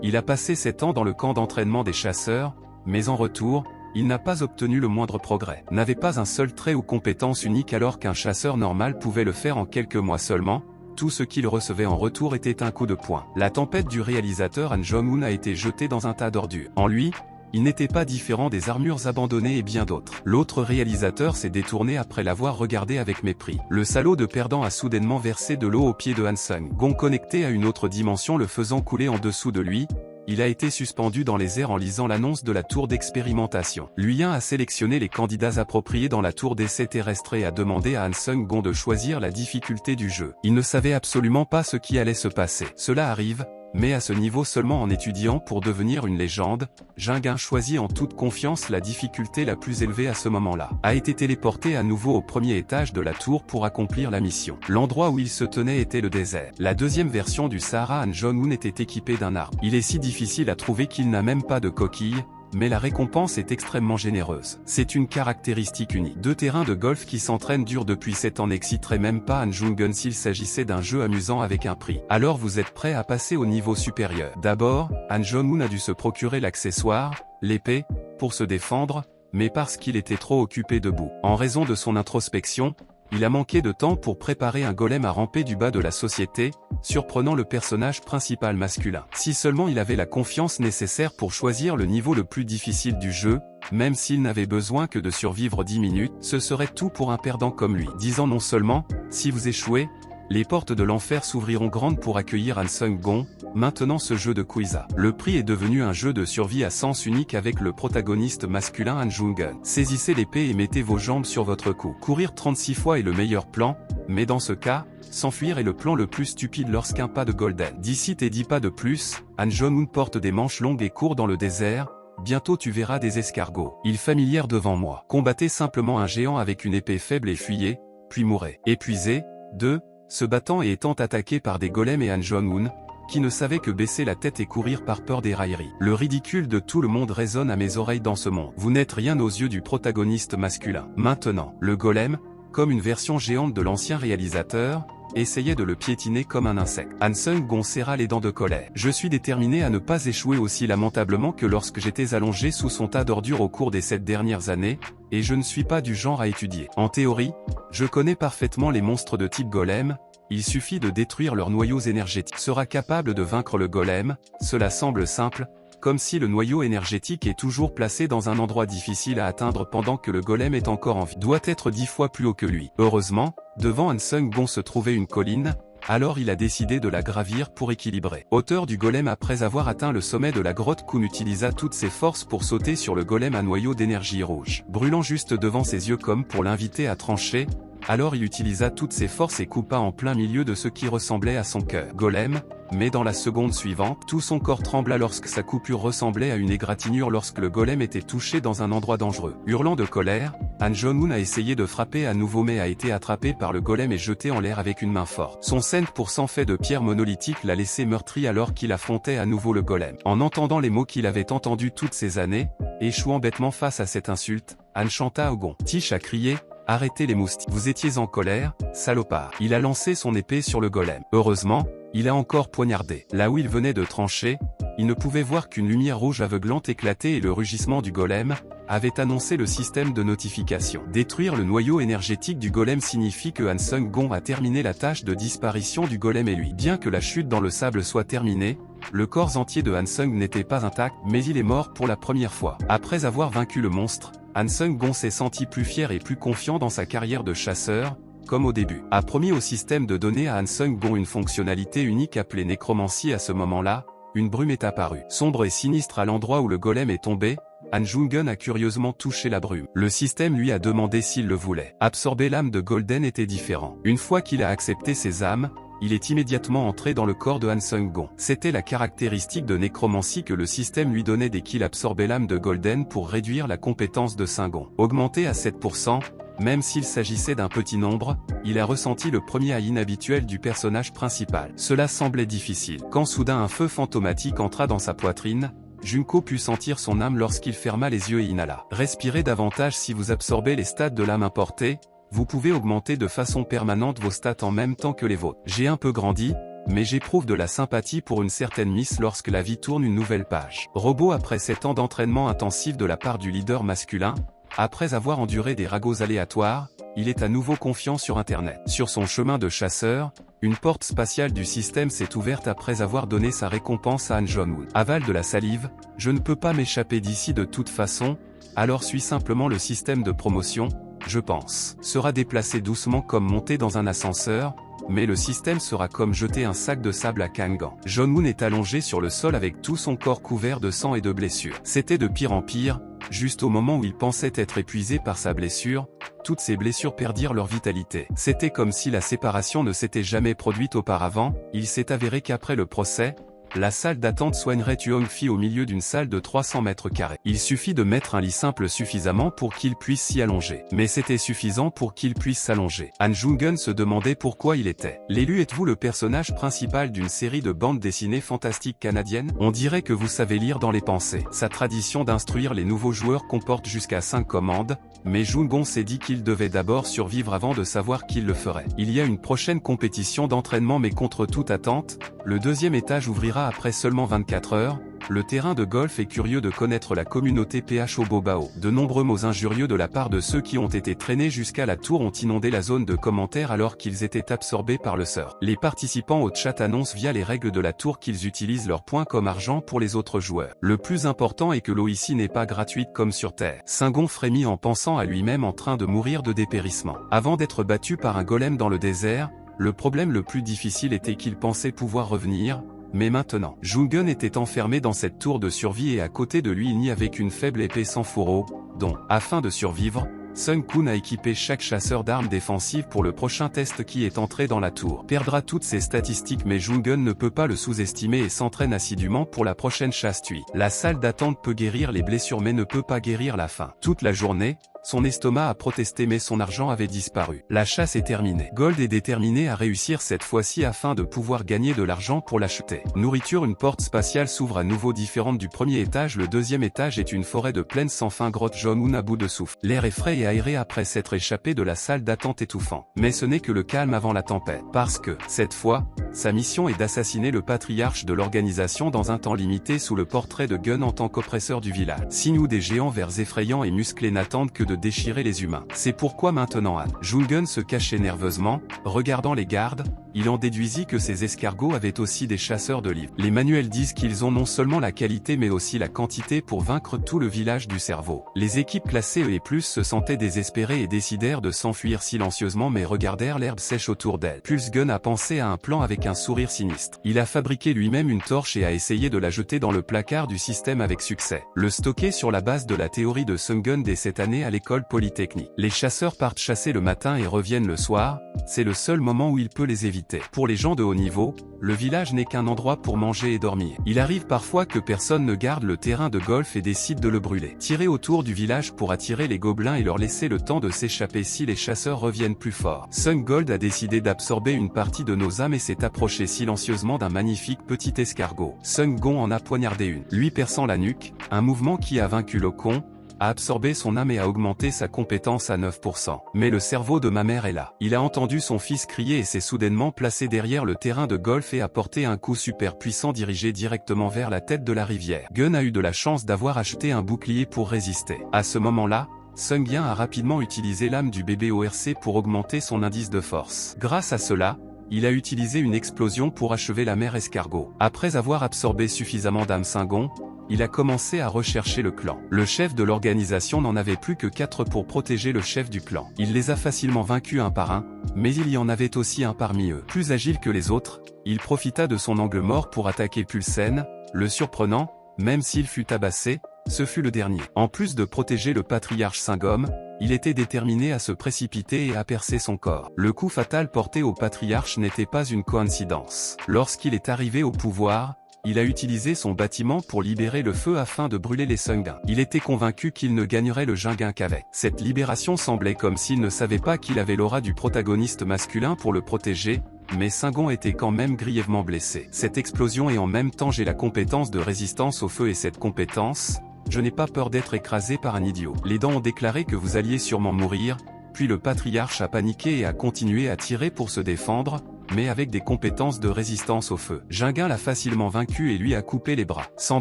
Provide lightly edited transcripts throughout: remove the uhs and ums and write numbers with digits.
Il a passé 7 ans dans le camp d'entraînement des chasseurs, mais en retour, il n'a pas obtenu le moindre progrès. N'avait pas un seul trait ou compétence unique alors qu'un chasseur normal pouvait le faire en quelques mois seulement. Tout ce qu'il recevait en retour était un coup de poing. La tempête du réalisateur Han Jong-un a été jetée dans un tas d'ordures. En lui, il n'était pas différent des armures abandonnées et bien d'autres. L'autre réalisateur s'est détourné après l'avoir regardé avec mépris. Le salaud de perdant a soudainement versé de l'eau aux pieds de Han Sung-gong connecté à une autre dimension le faisant couler en dessous de lui. Il a été suspendu dans les airs en lisant l'annonce de la tour d'expérimentation. Luyen a sélectionné les candidats appropriés dans la tour d'essai terrestre et a demandé à Han Sung-gong de choisir la difficulté du jeu. Il ne savait absolument pas ce qui allait se passer. Cela arrive, mais à ce niveau seulement en étudiant pour devenir une légende. Jung-un choisit en toute confiance la difficulté la plus élevée à ce moment-là. A été téléporté à nouveau au premier étage de la tour pour accomplir la mission. L'endroit où il se tenait était le désert. La deuxième version du Sahara Han Jong-un était équipé d'un arbre. Il est si difficile à trouver qu'il n'a même pas de coquille. Mais la récompense est extrêmement généreuse. C'est une caractéristique unique. 2 terrains de golf qui s'entraînent dur depuis 7 ans n'exciteraient même pas Han Jong-un s'il s'agissait d'un jeu amusant avec un prix. Alors vous êtes prêt à passer au niveau supérieur. D'abord, Han Jong-un a dû se procurer l'accessoire, l'épée, pour se défendre, mais parce qu'il était trop occupé debout. En raison de son introspection, il a manqué de temps pour préparer un golem à ramper du bas de la société, surprenant le personnage principal masculin. Si seulement il avait la confiance nécessaire pour choisir le niveau le plus difficile du jeu, même s'il n'avait besoin que de survivre 10 minutes, ce serait tout pour un perdant comme lui. Disant non seulement, si vous échouez, les portes de l'enfer s'ouvriront grandes pour accueillir Han Sung-gong. Maintenant ce jeu de Quiza. Le prix est devenu un jeu de survie à sens unique avec le protagoniste masculin Han Jong-un. Saisissez l'épée et mettez vos jambes sur votre cou. Courir 36 fois est le meilleur plan, mais dans ce cas, s'enfuir est le plan le plus stupide lorsqu'un pas de Golden. D'ici tes 10 pas de plus, Han Jong-un porte des manches longues et court dans le désert. Bientôt tu verras des escargots. Ils familièrent devant moi. Combattez simplement un géant avec une épée faible et fuyez, puis mourrez. Épuisé, 2. Se battant et étant attaqué par des golems et Han Jong-un, qui ne savait que baisser la tête et courir par peur des railleries. Le ridicule de tout le monde résonne à mes oreilles dans ce monde. Vous n'êtes rien aux yeux du protagoniste masculin. Maintenant, le golem, comme une version géante de l'ancien réalisateur, essayait de le piétiner comme un insecte. Han Sung-gong serra les dents de colère. Je suis déterminé à ne pas échouer aussi lamentablement que lorsque j'étais allongé sous son tas d'ordures au cours des 7 dernières années, et je ne suis pas du genre à étudier. En théorie, je connais parfaitement les monstres de type golem. Il suffit de détruire leurs noyaux énergétiques. Sera capable de vaincre le golem, cela semble simple, comme si le noyau énergétique est toujours placé dans un endroit difficile à atteindre pendant que le golem est encore en vie. Doit être 10 fois plus haut que lui. Heureusement, devant Han Sung-gong se trouvait une colline, alors il a décidé de la gravir pour équilibrer. Hauteur du golem. Après avoir atteint le sommet de la grotte, Kun utilisa toutes ses forces pour sauter sur le golem à noyau d'énergie rouge. Brûlant juste devant ses yeux comme pour l'inviter à trancher, alors il utilisa toutes ses forces et coupa en plein milieu de ce qui ressemblait à son cœur. Golem, mais dans la seconde suivante, tout son corps trembla lorsque sa coupure ressemblait à une égratignure lorsque le golem était touché dans un endroit dangereux. Hurlant de colère, Han Jong-un a essayé de frapper à nouveau mais a été attrapé par le golem et jeté en l'air avec une main forte. Son 100% fait de pierre monolithique l'a laissé meurtri alors qu'il affrontait à nouveau le golem. En entendant les mots qu'il avait entendus toutes ces années, échouant bêtement face à cette insulte, Han chanta au gong. Tish a crié. Arrêtez les moustiques. Vous étiez en colère, salopard. Il a lancé son épée sur le golem. Heureusement, il a encore poignardé. Là où il venait de trancher, il ne pouvait voir qu'une lumière rouge aveuglante éclater et le rugissement du golem avait annoncé le système de notification. Détruire le noyau énergétique du golem signifie que Han Sung-gong a terminé la tâche de disparition du golem et lui. Bien que la chute dans le sable soit terminée, le corps entier de Han Sung n'était pas intact, mais il est mort pour la première fois. Après avoir vaincu le monstre, Han Sung-gong s'est senti plus fier et plus confiant dans sa carrière de chasseur, comme au début. A promis au système de donner à Han Sung-gong une fonctionnalité unique appelée nécromancie. À ce moment-là, une brume est apparue. Sombre et sinistre à l'endroit où le golem est tombé, Han Jong-un a curieusement touché la brume. Le système lui a demandé s'il le voulait. Absorber l'âme de Golden était différent. Une fois qu'il a accepté ses âmes, il est immédiatement entré dans le corps de Han Sung-gong. C'était la caractéristique de nécromancie que le système lui donnait dès qu'il absorbait l'âme de Golden pour réduire la compétence de Sung-gong. Augmenté à 7%, même s'il s'agissait d'un petit nombre, il a ressenti le premier high inhabituel du personnage principal. Cela semblait difficile. Quand soudain un feu fantomatique entra dans sa poitrine, Junko put sentir son âme lorsqu'il ferma les yeux et inhala. Respirez davantage. Si vous absorbez les stats de l'âme importée, vous pouvez augmenter de façon permanente vos stats en même temps que les vôtres. J'ai un peu grandi, mais j'éprouve de la sympathie pour une certaine Miss lorsque la vie tourne une nouvelle page. Robot après 7 ans d'entraînement intensif de la part du leader masculin, après avoir enduré des ragots aléatoires, il est à nouveau confiant sur Internet. Sur son chemin de chasseur, une porte spatiale du système s'est ouverte après avoir donné sa récompense à Han Jong-un. Aval de la salive, je ne peux pas m'échapper d'ici de toute façon, alors suis simplement le système de promotion, je pense. Sera déplacé doucement comme monter dans un ascenseur, mais le système sera comme jeter un sac de sable à Kangan. Jong-un est allongé sur le sol avec tout son corps couvert de sang et de blessures. C'était de pire en pire, juste au moment où il pensait être épuisé par sa blessure, toutes ses blessures perdirent leur vitalité. C'était comme si la séparation ne s'était jamais produite auparavant. Il s'est avéré qu'après le procès, la salle d'attente soignerait Tuong-Fi au milieu d'une salle de 300 mètres carrés. Il suffit de mettre un lit simple suffisamment pour qu'il puisse s'y allonger. Mais c'était suffisant pour qu'il puisse s'allonger. Han Jong-un se demandait pourquoi il était. L'élu, êtes-vous le personnage principal d'une série de bandes dessinées fantastiques canadiennes? On dirait que vous savez lire dans les pensées. Sa tradition d'instruire les nouveaux joueurs comporte jusqu'à 5 commandes, mais Jong-un s'est dit qu'il devait d'abord survivre avant de savoir qu'il le ferait. Il y a une prochaine compétition d'entraînement mais contre toute attente, le deuxième étage ouvrira après seulement 24 heures, le terrain de golf est curieux de connaître la communauté PHO Bobao. De nombreux mots injurieux de la part de ceux qui ont été traînés jusqu'à la tour ont inondé la zone de commentaires alors qu'ils étaient absorbés par le surf. Les participants au chat annoncent via les règles de la tour qu'ils utilisent leurs points comme argent pour les autres joueurs. Le plus important est que l'eau ici n'est pas gratuite comme sur Terre. Singon frémit en pensant à lui-même en train de mourir de dépérissement. Avant d'être battu par un golem dans le désert, le problème le plus difficile était qu'il pensait pouvoir revenir. Mais maintenant, Jong-un était enfermé dans cette tour de survie et à côté de lui il n'y avait qu'une faible épée sans fourreau, dont, afin de survivre, Sun-kun a équipé chaque chasseur d'armes défensives pour le prochain test qui est entré dans la tour. Perdra toutes ses statistiques mais Jong-un ne peut pas le sous-estimer et s'entraîne assidûment pour la prochaine chasse tue. La salle d'attente peut guérir les blessures mais ne peut pas guérir la faim. Toute la journée, son estomac a protesté mais son argent avait disparu. La chasse est terminée. Gold est déterminé à réussir cette fois-ci afin de pouvoir gagner de l'argent pour l'acheter. Nourriture. Une porte spatiale s'ouvre à nouveau différente du premier étage. Le deuxième étage est une forêt de plaine sans fin. Grotte Jong-un à bout de souffle. L'air est frais et aéré après s'être échappé de la salle d'attente étouffant. Mais ce n'est que le calme avant la tempête. Parce que, cette fois, sa mission est d'assassiner le patriarche de l'organisation dans un temps limité sous le portrait de Gun en tant qu'oppresseur du village. Signous des géants verts effrayants et musclés n'attendent que de déchirer les humains. C'est pourquoi maintenant Han Jong-un se cachait nerveusement, regardant les gardes. Il en déduisit que ces escargots avaient aussi des chasseurs de livres. Les manuels disent qu'ils ont non seulement la qualité mais aussi la quantité pour vaincre tout le village du cerveau. Les équipes classées E et plus se sentaient désespérées et décidèrent de s'enfuir silencieusement mais regardèrent l'herbe sèche autour d'elles. Pulse Gun a pensé à un plan avec un sourire sinistre. Il a fabriqué lui-même une torche et a essayé de la jeter dans le placard du système avec succès. Le stocker sur la base de la théorie de Sun-gun dès cette année à l'école polytechnique. Les chasseurs partent chasser le matin et reviennent le soir, c'est le seul moment où il peut les éviter. Pour les gens de haut niveau, le village n'est qu'un endroit pour manger et dormir. Il arrive parfois que personne ne garde le terrain de golf et décide de le brûler. Tirer autour du village pour attirer les gobelins et leur laisser le temps de s'échapper si les chasseurs reviennent plus forts. Sun Gold a décidé d'absorber une partie de nos âmes et s'est approché silencieusement d'un magnifique petit escargot. Sun Gon en a poignardé une, lui perçant la nuque, un mouvement qui a vaincu le con, a absorbé son âme et a augmenté sa compétence à 9%. Mais le cerveau de ma mère est là. Il a entendu son fils crier et s'est soudainement placé derrière le terrain de golf et a porté un coup super puissant dirigé directement vers la tête de la rivière. Gun a eu de la chance d'avoir acheté un bouclier pour résister. À ce moment-là, Sun-Gyan a rapidement utilisé l'âme du bébé ORC pour augmenter son indice de force. Grâce à cela, il a utilisé une explosion pour achever la mère escargot. Après avoir absorbé suffisamment d'âme Singon, il a commencé à rechercher le clan. Le chef de l'organisation n'en avait plus que 4 pour protéger le chef du clan. Il les a facilement vaincus un par un, mais il y en avait aussi un parmi eux. Plus agile que les autres, il profita de son angle mort pour attaquer Pulsen, le surprenant, même s'il fut tabassé, ce fut le dernier. En plus de protéger le patriarche Singom, il était déterminé à se précipiter et à percer son corps. Le coup fatal porté au patriarche n'était pas une coïncidence. Lorsqu'il est arrivé au pouvoir, il a utilisé son bâtiment pour libérer le feu afin de brûler les Sungun. Il était convaincu qu'il ne gagnerait le Jingin qu'avec. Cette libération semblait comme s'il ne savait pas qu'il avait l'aura du protagoniste masculin pour le protéger, mais Singon était quand même grièvement blessé. Cette explosion et en même temps j'ai la compétence de résistance au feu et cette compétence, je n'ai pas peur d'être écrasé par un idiot. Les dents ont déclaré que vous alliez sûrement mourir, puis le patriarche a paniqué et a continué à tirer pour se défendre, mais avec des compétences de résistance au feu. Jinguin l'a facilement vaincu et lui a coupé les bras. Sans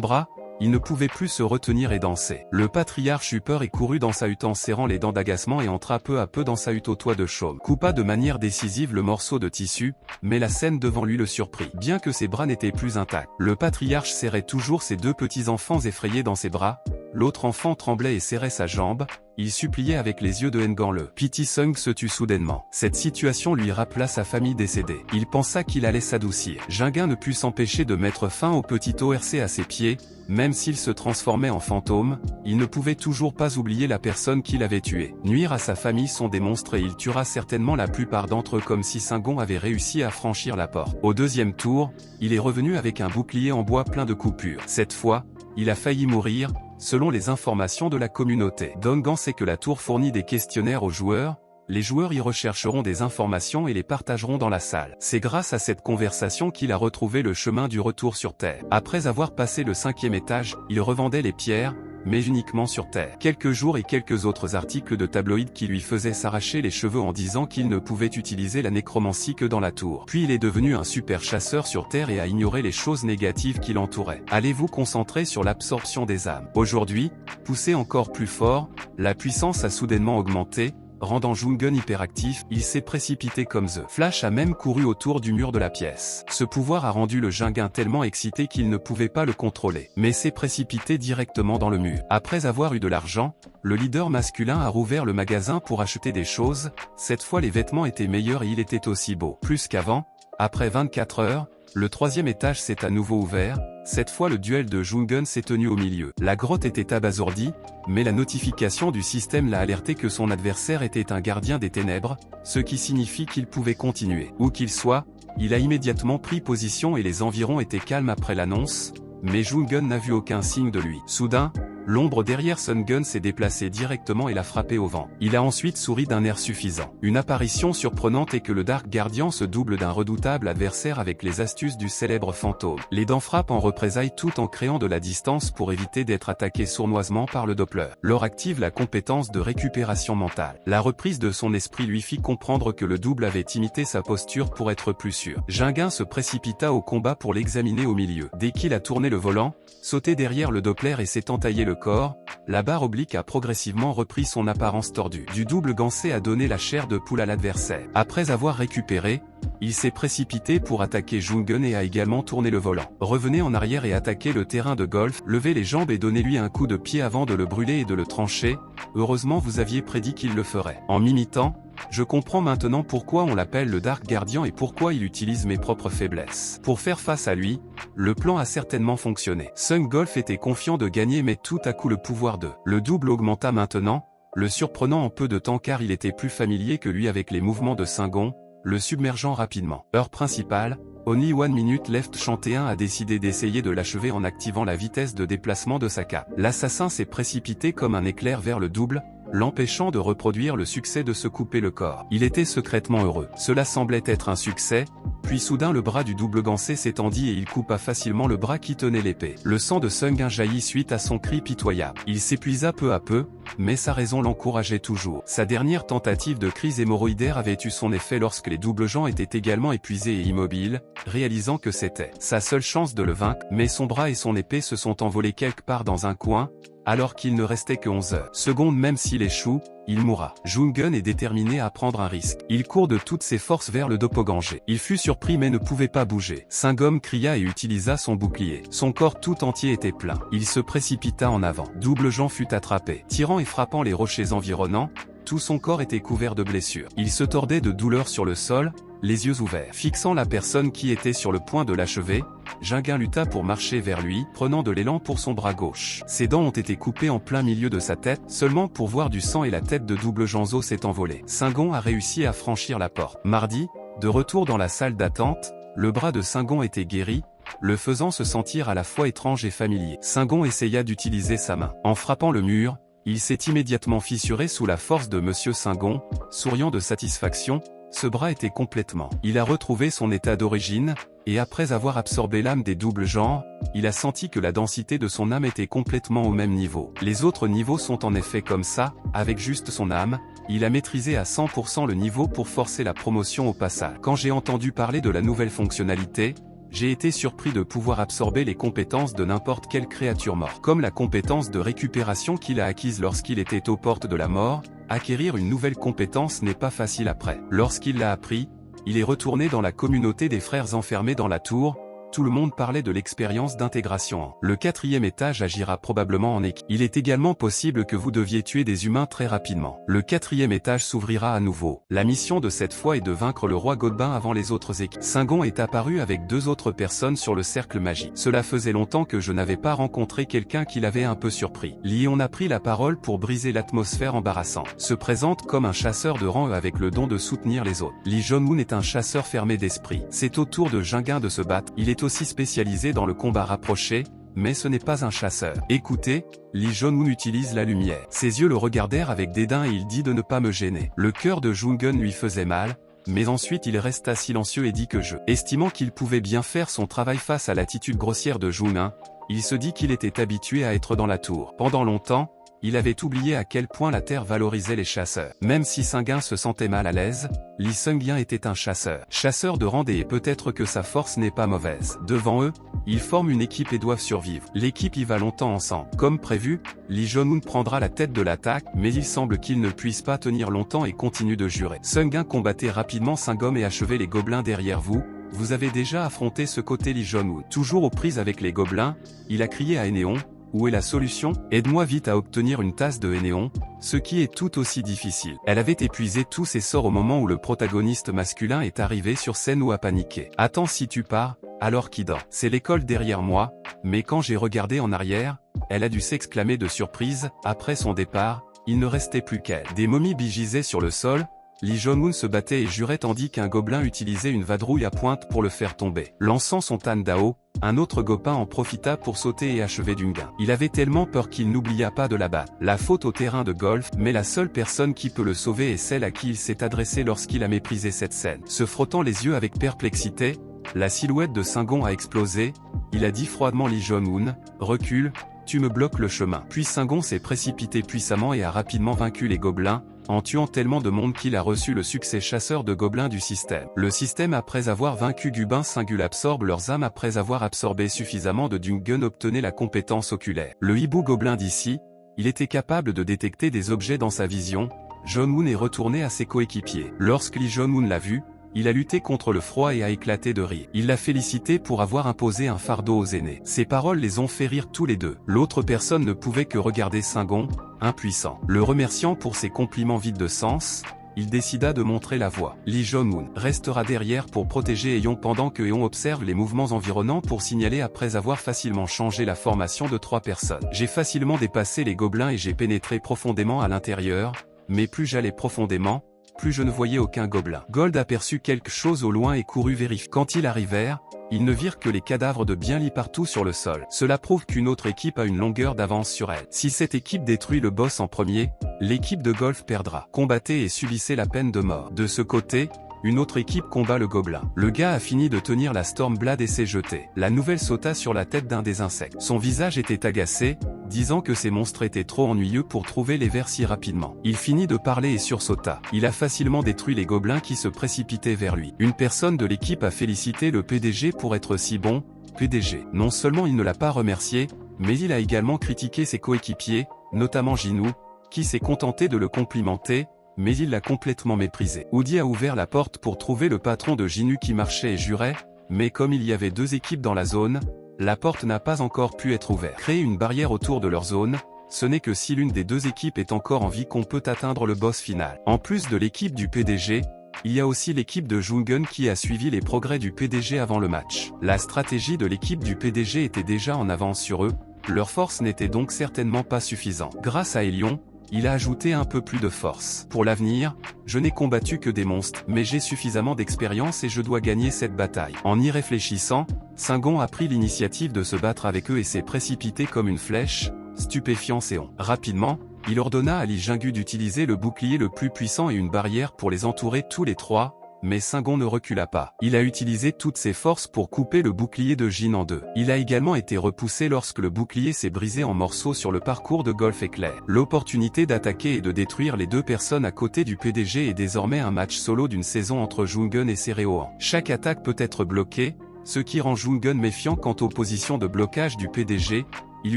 bras, il ne pouvait plus se retenir et danser. Le patriarche eut peur et courut dans sa hutte en serrant les dents d'agacement et entra peu à peu dans sa hutte au toit de chaume. Coupa de manière décisive le morceau de tissu, mais la scène devant lui le surprit. Bien que ses bras n'étaient plus intacts, le patriarche serrait toujours ses deux petits-enfants effrayés dans ses bras. L'autre enfant tremblait et serrait sa jambe. Il suppliait avec les yeux de Ngan. Le Piti Sung se tut soudainement. Cette situation lui rappela sa famille décédée. Il pensa qu'il allait s'adoucir. Jinguin ne put s'empêcher de mettre fin au petit ORC à ses pieds. Même s'il se transformait en fantôme, il ne pouvait toujours pas oublier la personne qui l'avait tué. Nuire à sa famille sont des monstres et il tuera certainement la plupart d'entre eux comme si Singon avait réussi à franchir la porte. Au deuxième tour, il est revenu avec un bouclier en bois plein de coupures. Cette fois, il a failli mourir. Selon les informations de la communauté, Dongan sait que la tour fournit des questionnaires aux joueurs. Les joueurs y rechercheront des informations et les partageront dans la salle. C'est grâce à cette conversation qu'il a retrouvé le chemin du retour sur Terre. Après avoir passé le 5e étage, il revendait les pierres, mais uniquement sur Terre. Quelques jours et quelques autres articles de tabloïds qui lui faisaient s'arracher les cheveux en disant qu'il ne pouvait utiliser la nécromancie que dans la tour. Puis il est devenu un super chasseur sur Terre et a ignoré les choses négatives qui l'entouraient. Allez-vous concentrer sur l'absorption des âmes. Aujourd'hui, poussé encore plus fort, la puissance a soudainement augmenté. Rendant Jungun hyperactif, il s'est précipité comme The Flash a même couru autour du mur de la pièce. Ce pouvoir a rendu le Jinguin tellement excité qu'il ne pouvait pas le contrôler, mais s'est précipité directement dans le mur. Après avoir eu de l'argent, le leader masculin a rouvert le magasin pour acheter des choses. Cette fois les vêtements étaient meilleurs et il était aussi beau. Plus qu'avant, après 24 heures, le 3e étage s'est à nouveau ouvert. Cette fois le duel de Jungun s'est tenu au milieu. La grotte était abasourdie, mais la notification du système l'a alerté que son adversaire était un gardien des ténèbres, ce qui signifie qu'il pouvait continuer. Où qu'il soit, il a immédiatement pris position et les environs étaient calmes après l'annonce, mais Jungun n'a vu aucun signe de lui. Soudain, l'ombre derrière Sun Gun s'est déplacée directement et l'a frappé au vent. Il a ensuite souri d'un air suffisant. Une apparition surprenante est que le Dark Guardian se double d'un redoutable adversaire avec les astuces du célèbre fantôme. Les dents frappent en représailles tout en créant de la distance pour éviter d'être attaqué sournoisement par le Doppler. Lore active la compétence de récupération mentale. La reprise de son esprit lui fit comprendre que le double avait imité sa posture pour être plus sûr. Jinguin se précipita au combat pour l'examiner au milieu. Dès qu'il a tourné le volant, sauté derrière le Doppler et s'est entaillé le corps, la barre oblique a progressivement repris son apparence tordue. Du double gancé a donné la chair de poule à l'adversaire. Après avoir récupéré, il s'est précipité pour attaquer Jungun et a également tourné le volant. Revenez en arrière et attaquez le terrain de golf, levez les jambes et donnez-lui un coup de pied avant de le brûler et de le trancher. Heureusement vous aviez prédit qu'il le ferait. En m'imitant, je comprends maintenant pourquoi on l'appelle le Dark Guardian et pourquoi il utilise mes propres faiblesses. Pour faire face à lui, le plan a certainement fonctionné. Sun Golf était confiant de gagner mais tout à coup le pouvoir de le double augmenta maintenant, le surprenant en peu de temps car il était plus familier que lui avec les mouvements de Singon, le submergeant rapidement. Heure principale, Only 1 Minute Left Chanté 1 a décidé d'essayer de l'achever en activant la vitesse de déplacement de sa cape. L'assassin s'est précipité comme un éclair vers le double, l'empêchant de reproduire le succès de se couper le corps. Il était secrètement heureux. Cela semblait être un succès, puis soudain le bras du double gancé s'étendit et il coupa facilement le bras qui tenait l'épée. Le sang de Sungun jaillit suite à son cri pitoyable. Il s'épuisa peu à peu, mais sa raison l'encourageait toujours. Sa dernière tentative de crise hémorroïdaire avait eu son effet lorsque les doubles gens étaient également épuisés et immobiles, réalisant que c'était sa seule chance de le vaincre, mais son bras et son épée se sont envolés quelque part dans un coin, alors qu'il ne restait que 11 secondes. Même s'il échoue, il mourra. Jungun est déterminé à prendre un risque. Il court de toutes ses forces vers le doppelganger. Il fut surpris mais ne pouvait pas bouger. Singom cria et utilisa son bouclier. Son corps tout entier était plein. Il se précipita en avant. Double Jean fut attrapé. Tirant et frappant les rochers environnants, tout son corps était couvert de blessures. Il se tordait de douleur sur le sol, les yeux ouverts. Fixant la personne qui était sur le point de l'achever, Jinguin lutta pour marcher vers lui, prenant de l'élan pour son bras gauche. Ses dents ont été coupées en plein milieu de sa tête, seulement pour voir du sang et la tête de double Janzo s'est envolée. Singon a réussi à franchir la porte. Mardi, de retour dans la salle d'attente, le bras de Singon était guéri, le faisant se sentir à la fois étrange et familier. Singon essaya d'utiliser sa main. En frappant le mur, il s'est immédiatement fissuré sous la force de Monsieur Singon, souriant de satisfaction. Ce bras était complètement. Il a retrouvé son état d'origine, et après avoir absorbé l'âme des doubles genres, il a senti que la densité de son âme était complètement au même niveau. Les autres niveaux sont en effet comme ça, avec juste son âme, il a maîtrisé à 100% le niveau pour forcer la promotion au passage. Quand j'ai entendu parler de la nouvelle fonctionnalité, j'ai été surpris de pouvoir absorber les compétences de n'importe quelle créature morte. Comme la compétence de récupération qu'il a acquise lorsqu'il était aux portes de la mort, acquérir une nouvelle compétence n'est pas facile après. Lorsqu'il l'a appris, il est retourné dans la communauté des frères enfermés dans la tour. Tout le monde parlait de l'expérience d'intégration. Le 4e étage agira probablement en équipe. Il est également possible que vous deviez tuer des humains très rapidement. Le 4e étage s'ouvrira à nouveau. La mission de cette fois est de vaincre le roi Godbin avant les autres équipes. Singon est apparu avec 2 autres personnes sur le cercle magique. Cela faisait longtemps que je n'avais pas rencontré quelqu'un qui l'avait un peu surpris. Lion a pris la parole pour briser l'atmosphère embarrassante. Se présente comme un chasseur de rang avec le don de soutenir les autres. Lee Jong-un est un chasseur fermé d'esprit. C'est au tour de Jinguin de se battre. Il est aussi spécialisé dans le combat rapproché, mais ce n'est pas un chasseur. Écoutez, Lee Jong-un utilise la lumière. Ses yeux le regardèrent avec dédain et il dit de ne pas me gêner. Le cœur de Jung-un lui faisait mal, mais ensuite il resta silencieux et dit que estimant qu'il pouvait bien faire son travail face à l'attitude grossière de Jung-un, il se dit qu'il était habitué à être dans la tour. Pendant longtemps, il avait oublié à quel point la terre valorisait les chasseurs. Même si Singuin se sentait mal à l'aise, Lee Sung-bien était un chasseur. Chasseur de rang D et peut-être que sa force n'est pas mauvaise. Devant eux, ils forment une équipe et doivent survivre. L'équipe y va longtemps ensemble. Comme prévu, Lee Jong-un prendra la tête de l'attaque, mais il semble qu'il ne puisse pas tenir longtemps et continue de jurer. Sung-in combattait rapidement Singom et achevait les gobelins derrière vous. Vous avez déjà affronté ce côté Lee Jong-un. Toujours aux prises avec les gobelins, il a crié à Enéon. Où est la solution? Aide-moi vite à obtenir une tasse de Enéon, ce qui est tout aussi difficile. Elle avait épuisé tous ses sorts au moment où le protagoniste masculin est arrivé sur scène ou a paniqué. Attends si tu pars, alors qui dort? C'est l'école derrière moi, mais quand j'ai regardé en arrière, elle a dû s'exclamer de surprise. Après son départ, il ne restait plus qu'elle. Des momies gisaient sur le sol. Lee Jong-un se battait et jurait tandis qu'un gobelin utilisait une vadrouille à pointe pour le faire tomber. Lançant son Tan Dao, un autre gobelin en profita pour sauter et achever Dungan. Il avait tellement peur qu'il n'oublia pas de la battre. La faute au terrain de golf, mais la seule personne qui peut le sauver est celle à qui il s'est adressé lorsqu'il a méprisé cette scène. Se frottant les yeux avec perplexité, la silhouette de Singon a explosé. Il a dit froidement Lee Jong-un, recule, tu me bloques le chemin. Puis Singon s'est précipité puissamment et a rapidement vaincu les gobelins, en tuant tellement de monde qu'il a reçu le succès chasseur de gobelins du système. Le système après avoir vaincu Gubin Singul absorbe leurs âmes après avoir absorbé suffisamment de Dungun obtenait la compétence oculaire. Le hibou gobelin d'ici, il était capable de détecter des objets dans sa vision. Jong-un est retourné à ses coéquipiers. Lorsque Lee Jong-un l'a vu, il a lutté contre le froid et a éclaté de rire. Il l'a félicité pour avoir imposé un fardeau aux aînés. Ses paroles les ont fait rire tous les deux. L'autre personne ne pouvait que regarder Singon, impuissant. Le remerciant pour ses compliments vides de sens, il décida de montrer la voie. Lee Jong-un restera derrière pour protéger Eon pendant que Eon observe les mouvements environnants pour signaler après avoir facilement changé la formation de 3 personnes. J'ai facilement dépassé les gobelins et j'ai pénétré profondément à l'intérieur, mais plus j'allais profondément, plus je ne voyais aucun gobelin. Gold aperçut quelque chose au loin et courut vérifier. Quand ils arrivèrent, ils ne virent que les cadavres de Bien-Li partout sur le sol. Cela prouve qu'une autre équipe a une longueur d'avance sur elle. Si cette équipe détruit le boss en premier, l'équipe de golf perdra. Combattez et subissez la peine de mort. De ce côté, une autre équipe combat le gobelin. Le gars a fini de tenir la Stormblade et s'est jeté. La nouvelle sauta sur la tête d'un des insectes. Son visage était agacé, disant que ces monstres étaient trop ennuyeux pour trouver les vers si rapidement. Il finit de parler et sursauta. Il a facilement détruit les gobelins qui se précipitaient vers lui. Une personne de l'équipe a félicité le PDG pour être si bon. PDG. Non seulement il ne l'a pas remercié, mais il a également critiqué ses coéquipiers, notamment Jinou, qui s'est contenté de le complimenter, mais il l'a complètement méprisé. Woody a ouvert la porte pour trouver le patron de Jinu qui marchait et jurait, mais comme il y avait 2 équipes dans la zone, la porte n'a pas encore pu être ouverte. Créer une barrière autour de leur zone, ce n'est que si l'une des 2 équipes est encore en vie qu'on peut atteindre le boss final. En plus de l'équipe du PDG, il y a aussi l'équipe de Jungen qui a suivi les progrès du PDG avant le match. La stratégie de l'équipe du PDG était déjà en avance sur eux, leur force n'était donc certainement pas suffisante. Grâce à Elion, il a ajouté un peu plus de force. Pour l'avenir, je n'ai combattu que des monstres, mais j'ai suffisamment d'expérience et je dois gagner cette bataille. En y réfléchissant, Singon a pris l'initiative de se battre avec eux et s'est précipité comme une flèche, stupéfiant Séon. Rapidement, il ordonna à Lee Jingu d'utiliser le bouclier le plus puissant et une barrière pour les entourer tous les 3. mais Singon ne recula pas. Il a utilisé toutes ses forces pour couper le bouclier de Jin en deux. Il a également été repoussé lorsque le bouclier s'est brisé en morceaux sur le parcours de golf éclair. L'opportunité d'attaquer et de détruire les deux personnes à côté du PDG est désormais un match solo d'une saison entre Jungen et Sereoan. Chaque attaque peut être bloquée, ce qui rend Jungen méfiant quant aux positions de blocage du PDG. Il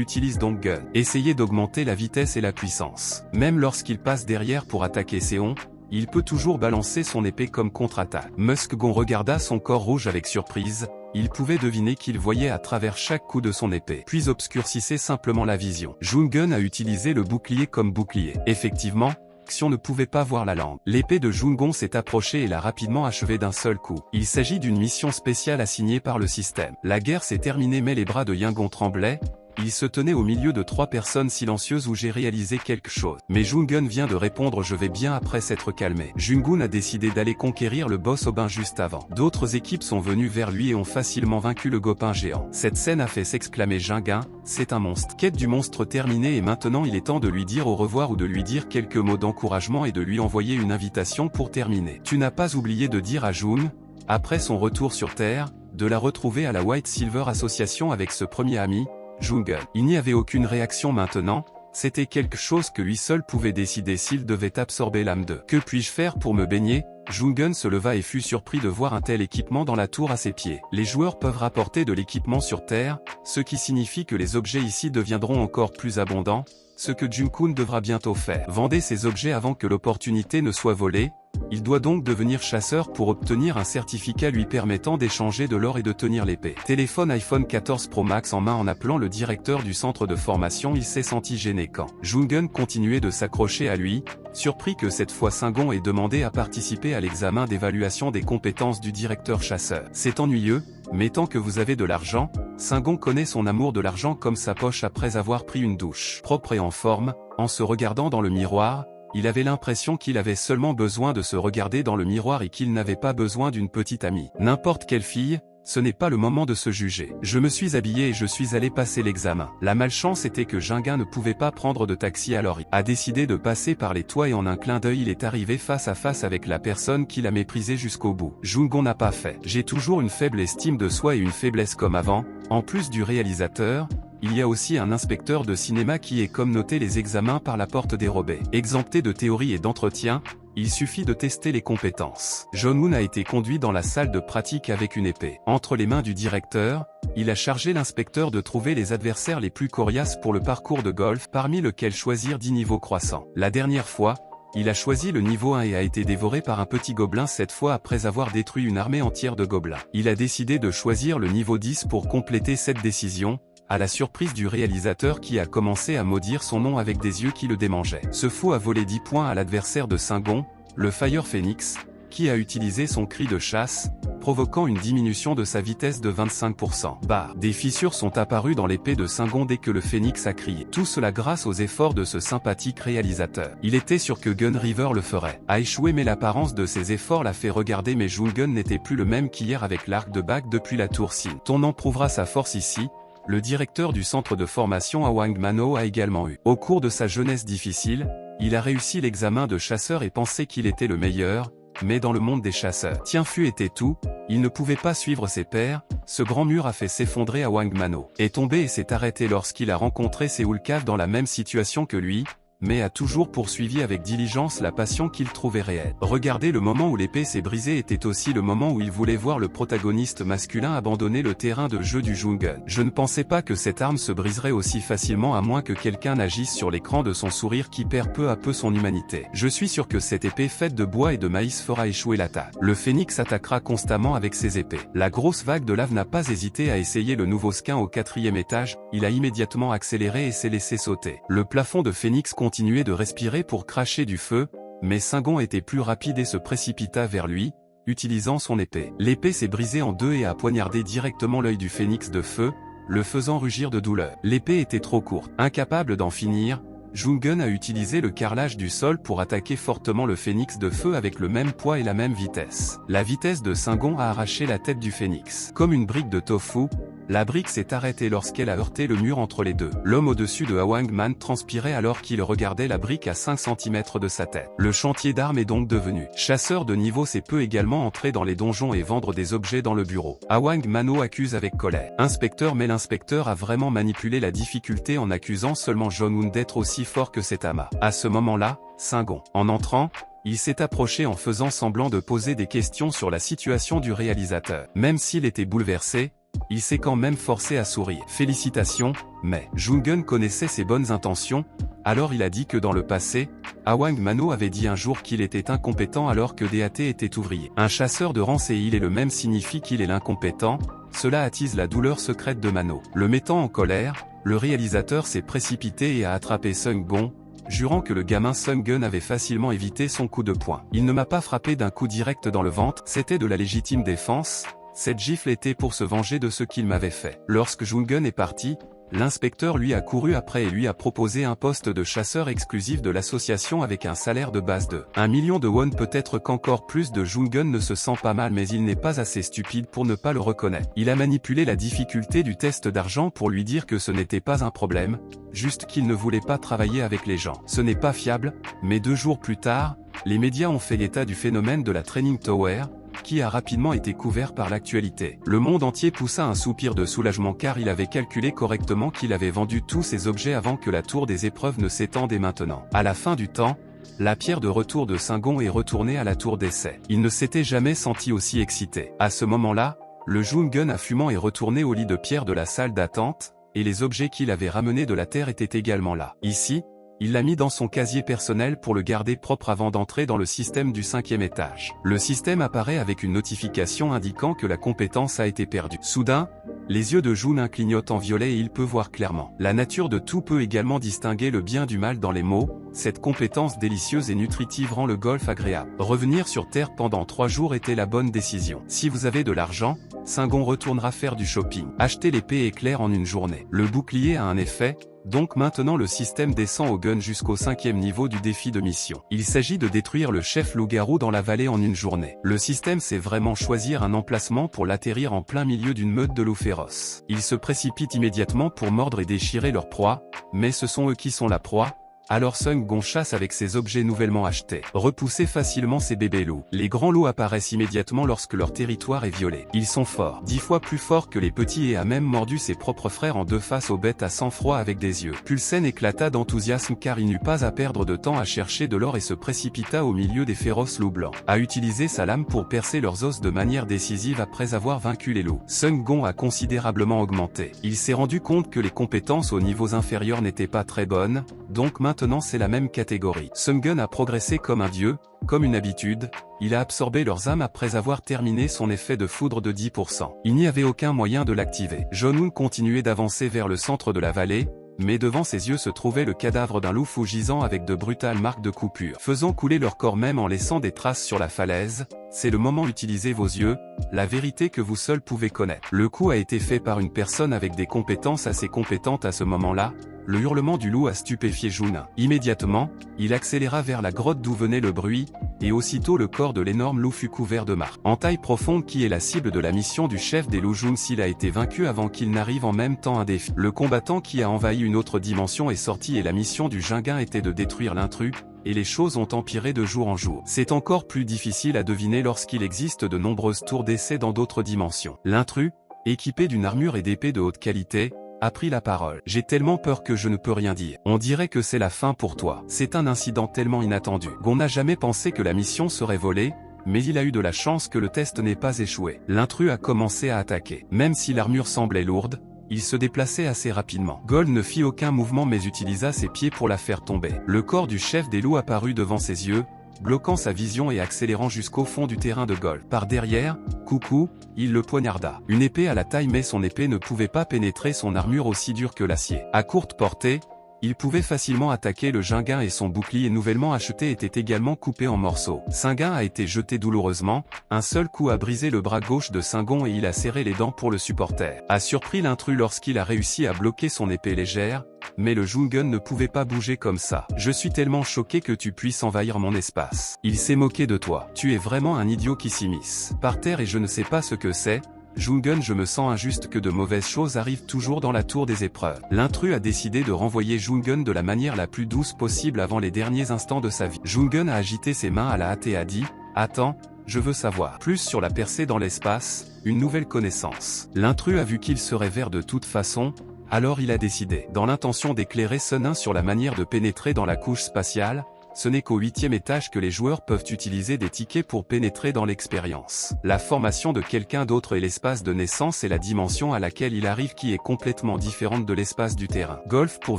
utilise donc Gun. Essayez d'augmenter la vitesse et la puissance. Même lorsqu'il passe derrière pour attaquer Seon, il peut toujours balancer son épée comme contre-attaque. Muskgon regarda son corps rouge avec surprise, il pouvait deviner qu'il voyait à travers chaque coup de son épée, puis obscurcissait simplement la vision. Jungen a utilisé le bouclier comme bouclier. Effectivement, Xion ne pouvait pas voir la langue. L'épée de Jungen s'est approchée et l'a rapidement achevée d'un seul coup. Il s'agit d'une mission spéciale assignée par le système. La guerre s'est terminée mais les bras de Yangon tremblaient. Il se tenait au milieu de 3 personnes silencieuses où j'ai réalisé quelque chose. Mais Jungen vient de répondre je vais bien après s'être calmé. Jungun a décidé d'aller conquérir le boss au bain juste avant. D'autres équipes sont venues vers lui et ont facilement vaincu le gopin géant. Cette scène a fait s'exclamer Jingin, c'est un monstre. Quête du monstre terminée et maintenant il est temps de lui dire au revoir ou de lui dire quelques mots d'encouragement et de lui envoyer une invitation pour terminer. Tu n'as pas oublié de dire à Jun, après son retour sur Terre, de la retrouver à la White Silver Association avec ce premier ami, Jungen. Il n'y avait aucune réaction maintenant, c'était quelque chose que lui seul pouvait décider s'il devait absorber l'âme de. Que puis-je faire pour me baigner? Jungen se leva et fut surpris de voir un tel équipement dans la tour à ses pieds. Les joueurs peuvent rapporter de l'équipement sur Terre, ce qui signifie que les objets ici deviendront encore plus abondants, ce que Junkun devra bientôt faire. Vendez ces objets avant que l'opportunité ne soit volée. Il doit donc devenir chasseur pour obtenir un certificat lui permettant d'échanger de l'or et de tenir l'épée. Téléphone iPhone 14 Pro Max en main en appelant le directeur du centre de formation, il s'est senti gêné quand Jungen continuait de s'accrocher à lui, surpris que cette fois Singon ait demandé à participer à l'examen d'évaluation des compétences du directeur chasseur. C'est ennuyeux, mais tant que vous avez de l'argent, Singon connaît son amour de l'argent comme sa poche après avoir pris une douche propre et en forme, en se regardant dans le miroir. Il avait l'impression qu'il avait seulement besoin de se regarder dans le miroir et qu'il n'avait pas besoin d'une petite amie. N'importe quelle fille, ce n'est pas le moment de se juger. Je me suis habillé et je suis allé passer l'examen. La malchance était que Jingin ne pouvait pas prendre de taxi alors il a décidé de passer par les toits et en un clin d'œil il est arrivé face à face avec la personne qui l'a méprisé jusqu'au bout. Jungon n'a pas fait. J'ai toujours une faible estime de soi et une faiblesse comme avant, en plus du réalisateur. Il y a aussi un inspecteur de cinéma qui est comme noter les examens par la porte dérobée. Exempté de théorie et d'entretien, il suffit de tester les compétences. Jong-un a été conduit dans la salle de pratique avec une épée. Entre les mains du directeur, il a chargé l'inspecteur de trouver les adversaires les plus coriaces pour le parcours de golf, parmi lesquels choisir 10 niveaux croissants. La dernière fois, il a choisi le niveau 1 et a été dévoré par un petit gobelin cette fois après avoir détruit une armée entière de gobelins. Il a décidé de choisir le niveau 10 pour compléter cette décision, à la surprise du réalisateur qui a commencé à maudire son nom avec des yeux qui le démangeaient. Ce fou a volé 10 points à l'adversaire de Singon, le Fire Phoenix, qui a utilisé son cri de chasse, provoquant une diminution de sa vitesse de 25%. Des fissures sont apparues dans l'épée de Singon dès que le Phoenix a crié. Tout cela grâce aux efforts de ce sympathique réalisateur. Il était sûr que Gun River le ferait. A échoué mais l'apparence de ses efforts l'a fait regarder mais Jungen n'était plus le même qu'hier avec l'arc de bague depuis la tour Sin. Ton nom prouvera sa force ici. Le directeur du centre de formation à Wangmano a également eu. Au cours de sa jeunesse difficile, il a réussi l'examen de chasseur et pensait qu'il était le meilleur, mais dans le monde des chasseurs, Tianfu était tout, il ne pouvait pas suivre ses pairs, ce grand mur a fait s'effondrer à Wangmano. Est tombé et s'est arrêté lorsqu'il a rencontré Seoul Cave dans la même situation que lui, mais a toujours poursuivi avec diligence la passion qu'il trouvait réelle. Regardez, le moment où l'épée s'est brisée était aussi le moment où il voulait voir le protagoniste masculin abandonner le terrain de jeu du Jungen. Je ne pensais pas que cette arme se briserait aussi facilement à moins que quelqu'un n'agisse sur l'écran de son sourire qui perd peu à peu son humanité. Je suis sûr que cette épée faite de bois et de maïs fera échouer l'attaque. Le phénix attaquera constamment avec ses épées. La grosse vague de lave n'a pas hésité à essayer le nouveau skin au 4e étage, il a immédiatement accéléré et s'est laissé sauter. Le plafond de phénix continuait de respirer pour cracher du feu, mais Singon était plus rapide et se précipita vers lui, utilisant son épée. L'épée s'est brisée en deux et a poignardé directement l'œil du phénix de feu, le faisant rugir de douleur. L'épée était trop courte. Incapable d'en finir, Jungen a utilisé le carrelage du sol pour attaquer fortement le phénix de feu avec le même poids et la même vitesse. La vitesse de Singon a arraché la tête du phénix. Comme une brique de tofu, La brique s'est arrêtée lorsqu'elle a heurté le mur entre les deux. L'homme au-dessus de Hwang Man transpirait alors qu'il regardait la brique à 5 cm de sa tête. Le chantier d'armes est donc devenu chasseur de niveau. C'est peut également entrer dans les donjons et vendre des objets dans le bureau. Hwang Mano accuse avec colère. Inspecteur, mais l'inspecteur a vraiment manipulé la difficulté en accusant seulement Jong-un d'être aussi fort que cet amas. À ce moment-là, Sung-gon, en entrant, il s'est approché en faisant semblant de poser des questions sur la situation du réalisateur. Même s'il était bouleversé, il s'est quand même forcé à sourire. Félicitations, mais Jung-un connaissait ses bonnes intentions, alors il a dit que dans le passé, Hwang Mano avait dit un jour qu'il était incompétent alors que DAT était ouvrier. Un chasseur de rang et il est le même signifie qu'il est l'incompétent, cela attise la douleur secrète de Mano. Le mettant en colère, le réalisateur s'est précipité et a attrapé Sung-gon, jurant que le gamin Sung-gun avait facilement évité son coup de poing. Il ne m'a pas frappé d'un coup direct dans le ventre, c'était de la légitime défense. Cette gifle était pour se venger de ce qu'il m'avait fait. Lorsque Jung-un est parti, l'inspecteur lui a couru après et lui a proposé un poste de chasseur exclusif de l'association avec un salaire de base de 1 million de won. Peut-être qu'encore plus de Jung-un ne se sent pas mal, mais il n'est pas assez stupide pour ne pas le reconnaître. Il a manipulé la difficulté du test d'argent pour lui dire que ce n'était pas un problème, juste qu'il ne voulait pas travailler avec les gens. Ce n'est pas fiable, mais 2 jours plus tard, les médias ont fait état du phénomène de la Training Tower, qui a rapidement été couvert par l'actualité. Le monde entier poussa un soupir de soulagement car il avait calculé correctement qu'il avait vendu tous ses objets avant que la tour des épreuves ne s'étende et maintenant. À la fin du temps, la pierre de retour de Sung-gon est retournée à la tour d'essai. Il ne s'était jamais senti aussi excité. À ce moment-là, le Jung-un à fumant est retourné au lit de pierre de la salle d'attente, et les objets qu'il avait ramenés de la terre étaient également là. Ici, il l'a mis dans son casier personnel pour le garder propre avant d'entrer dans le système du 5e étage. Le système apparaît avec une notification indiquant que la compétence a été perdue. Soudain, les yeux de Jung-un clignotent en violet et il peut voir clairement. La nature de tout peut également distinguer le bien du mal dans les mots. Cette compétence délicieuse et nutritive rend le golf agréable. Revenir sur Terre pendant 3 jours était la bonne décision. Si vous avez de l'argent, Sung-gon retournera faire du shopping. Acheter l'épée éclair en une journée. Le bouclier a un effet. Donc maintenant le système descend au gun jusqu'au 5e niveau du défi de mission. Il s'agit de détruire le chef loup-garou dans la vallée en une journée. Le système sait vraiment choisir un emplacement pour l'atterrir en plein milieu d'une meute de loups féroces. Ils se précipitent immédiatement pour mordre et déchirer leur proie, mais ce sont eux qui sont la proie. Alors Sung-gon chasse avec ses objets nouvellement achetés. Repousser facilement ces bébés loups. Les grands loups apparaissent immédiatement lorsque leur territoire est violé. Ils sont forts, 10 fois plus forts que les petits et a même mordu ses propres frères en deux face aux bêtes à sang-froid avec des yeux. Pulsen éclata d'enthousiasme car il n'eut pas à perdre de temps à chercher de l'or et se précipita au milieu des féroces loups blancs. A utilisé sa lame pour percer leurs os de manière décisive après avoir vaincu les loups. Sung-gon a considérablement augmenté. Il s'est rendu compte que les compétences aux niveaux inférieurs n'étaient pas très bonnes, donc maintenant c'est la même catégorie. Sung-gun a progressé comme un dieu, comme une habitude, il a absorbé leurs âmes après avoir terminé son effet de foudre de 10%. Il n'y avait aucun moyen de l'activer. Jong-un continuait d'avancer vers le centre de la vallée, mais devant ses yeux se trouvait le cadavre d'un loup fou gisant avec de brutales marques de coupure, faisant couler leur corps même en laissant des traces sur la falaise. C'est le moment, utilisez vos yeux, la vérité que vous seul pouvez connaître. Le coup a été fait par une personne avec des compétences assez compétentes à ce moment-là. Le hurlement du loup a stupéfié Jung-un. Immédiatement, il accéléra vers la grotte d'où venait le bruit, et aussitôt le corps de l'énorme loup fut couvert de marques. En taille profonde, qui est la cible de la mission du chef des loups Jun-sil a été vaincu avant qu'il n'arrive en même temps un défi. Le combattant qui a envahi une autre dimension est sorti et la mission du Jung-un était de détruire l'intrus, et les choses ont empiré de jour en jour. C'est encore plus difficile à deviner lorsqu'il existe de nombreuses tours d'essai dans d'autres dimensions. L'intrus, équipé d'une armure et d'épée de haute qualité, a pris la parole. J'ai tellement peur que je ne peux rien dire. On dirait que c'est la fin pour toi. C'est un incident tellement inattendu. Gon n'a jamais pensé que la mission serait volée, mais il a eu de la chance que le test n'ait pas échoué. L'intrus a commencé à attaquer. Même si l'armure semblait lourde, il se déplaçait assez rapidement. Gold ne fit aucun mouvement mais utilisa ses pieds pour la faire tomber. Le corps du chef des loups apparut devant ses yeux, bloquant sa vision et accélérant jusqu'au fond du terrain de Gold. Par derrière, coucou, il le poignarda. Une épée à la taille mais son épée ne pouvait pas pénétrer son armure aussi dure que l'acier. À courte portée, il pouvait facilement attaquer le Jung-un et son bouclier nouvellement acheté était également coupé en morceaux. Sung-gun a été jeté douloureusement, un seul coup a brisé le bras gauche de Sung-gon et il a serré les dents pour le supporter. A surpris l'intrus lorsqu'il a réussi à bloquer son épée légère, mais le Jung-gun ne pouvait pas bouger comme ça. Je suis tellement choqué que tu puisses envahir mon espace. Il s'est moqué de toi. Tu es vraiment un idiot qui s'immisce par terre et je ne sais pas ce que c'est. Jung-gun, je me sens injuste que de mauvaises choses arrivent toujours dans la tour des épreuves. L'intrus a décidé de renvoyer Jung-gun de la manière la plus douce possible avant les derniers instants de sa vie. Jung-gun a agité ses mains à la hâte et a dit « Attends, je veux savoir plus sur la percée dans l'espace, une nouvelle connaissance. » L'intrus a vu qu'il serait vert de toute façon, alors il a décidé, dans l'intention d'éclairer Sun 1 sur la manière de pénétrer dans la couche spatiale. Ce n'est qu'au 8e étage que les joueurs peuvent utiliser des tickets pour pénétrer dans l'expérience. La formation de quelqu'un d'autre est l'espace de naissance et la dimension à laquelle il arrive qui est complètement différente de l'espace du terrain. Golf pour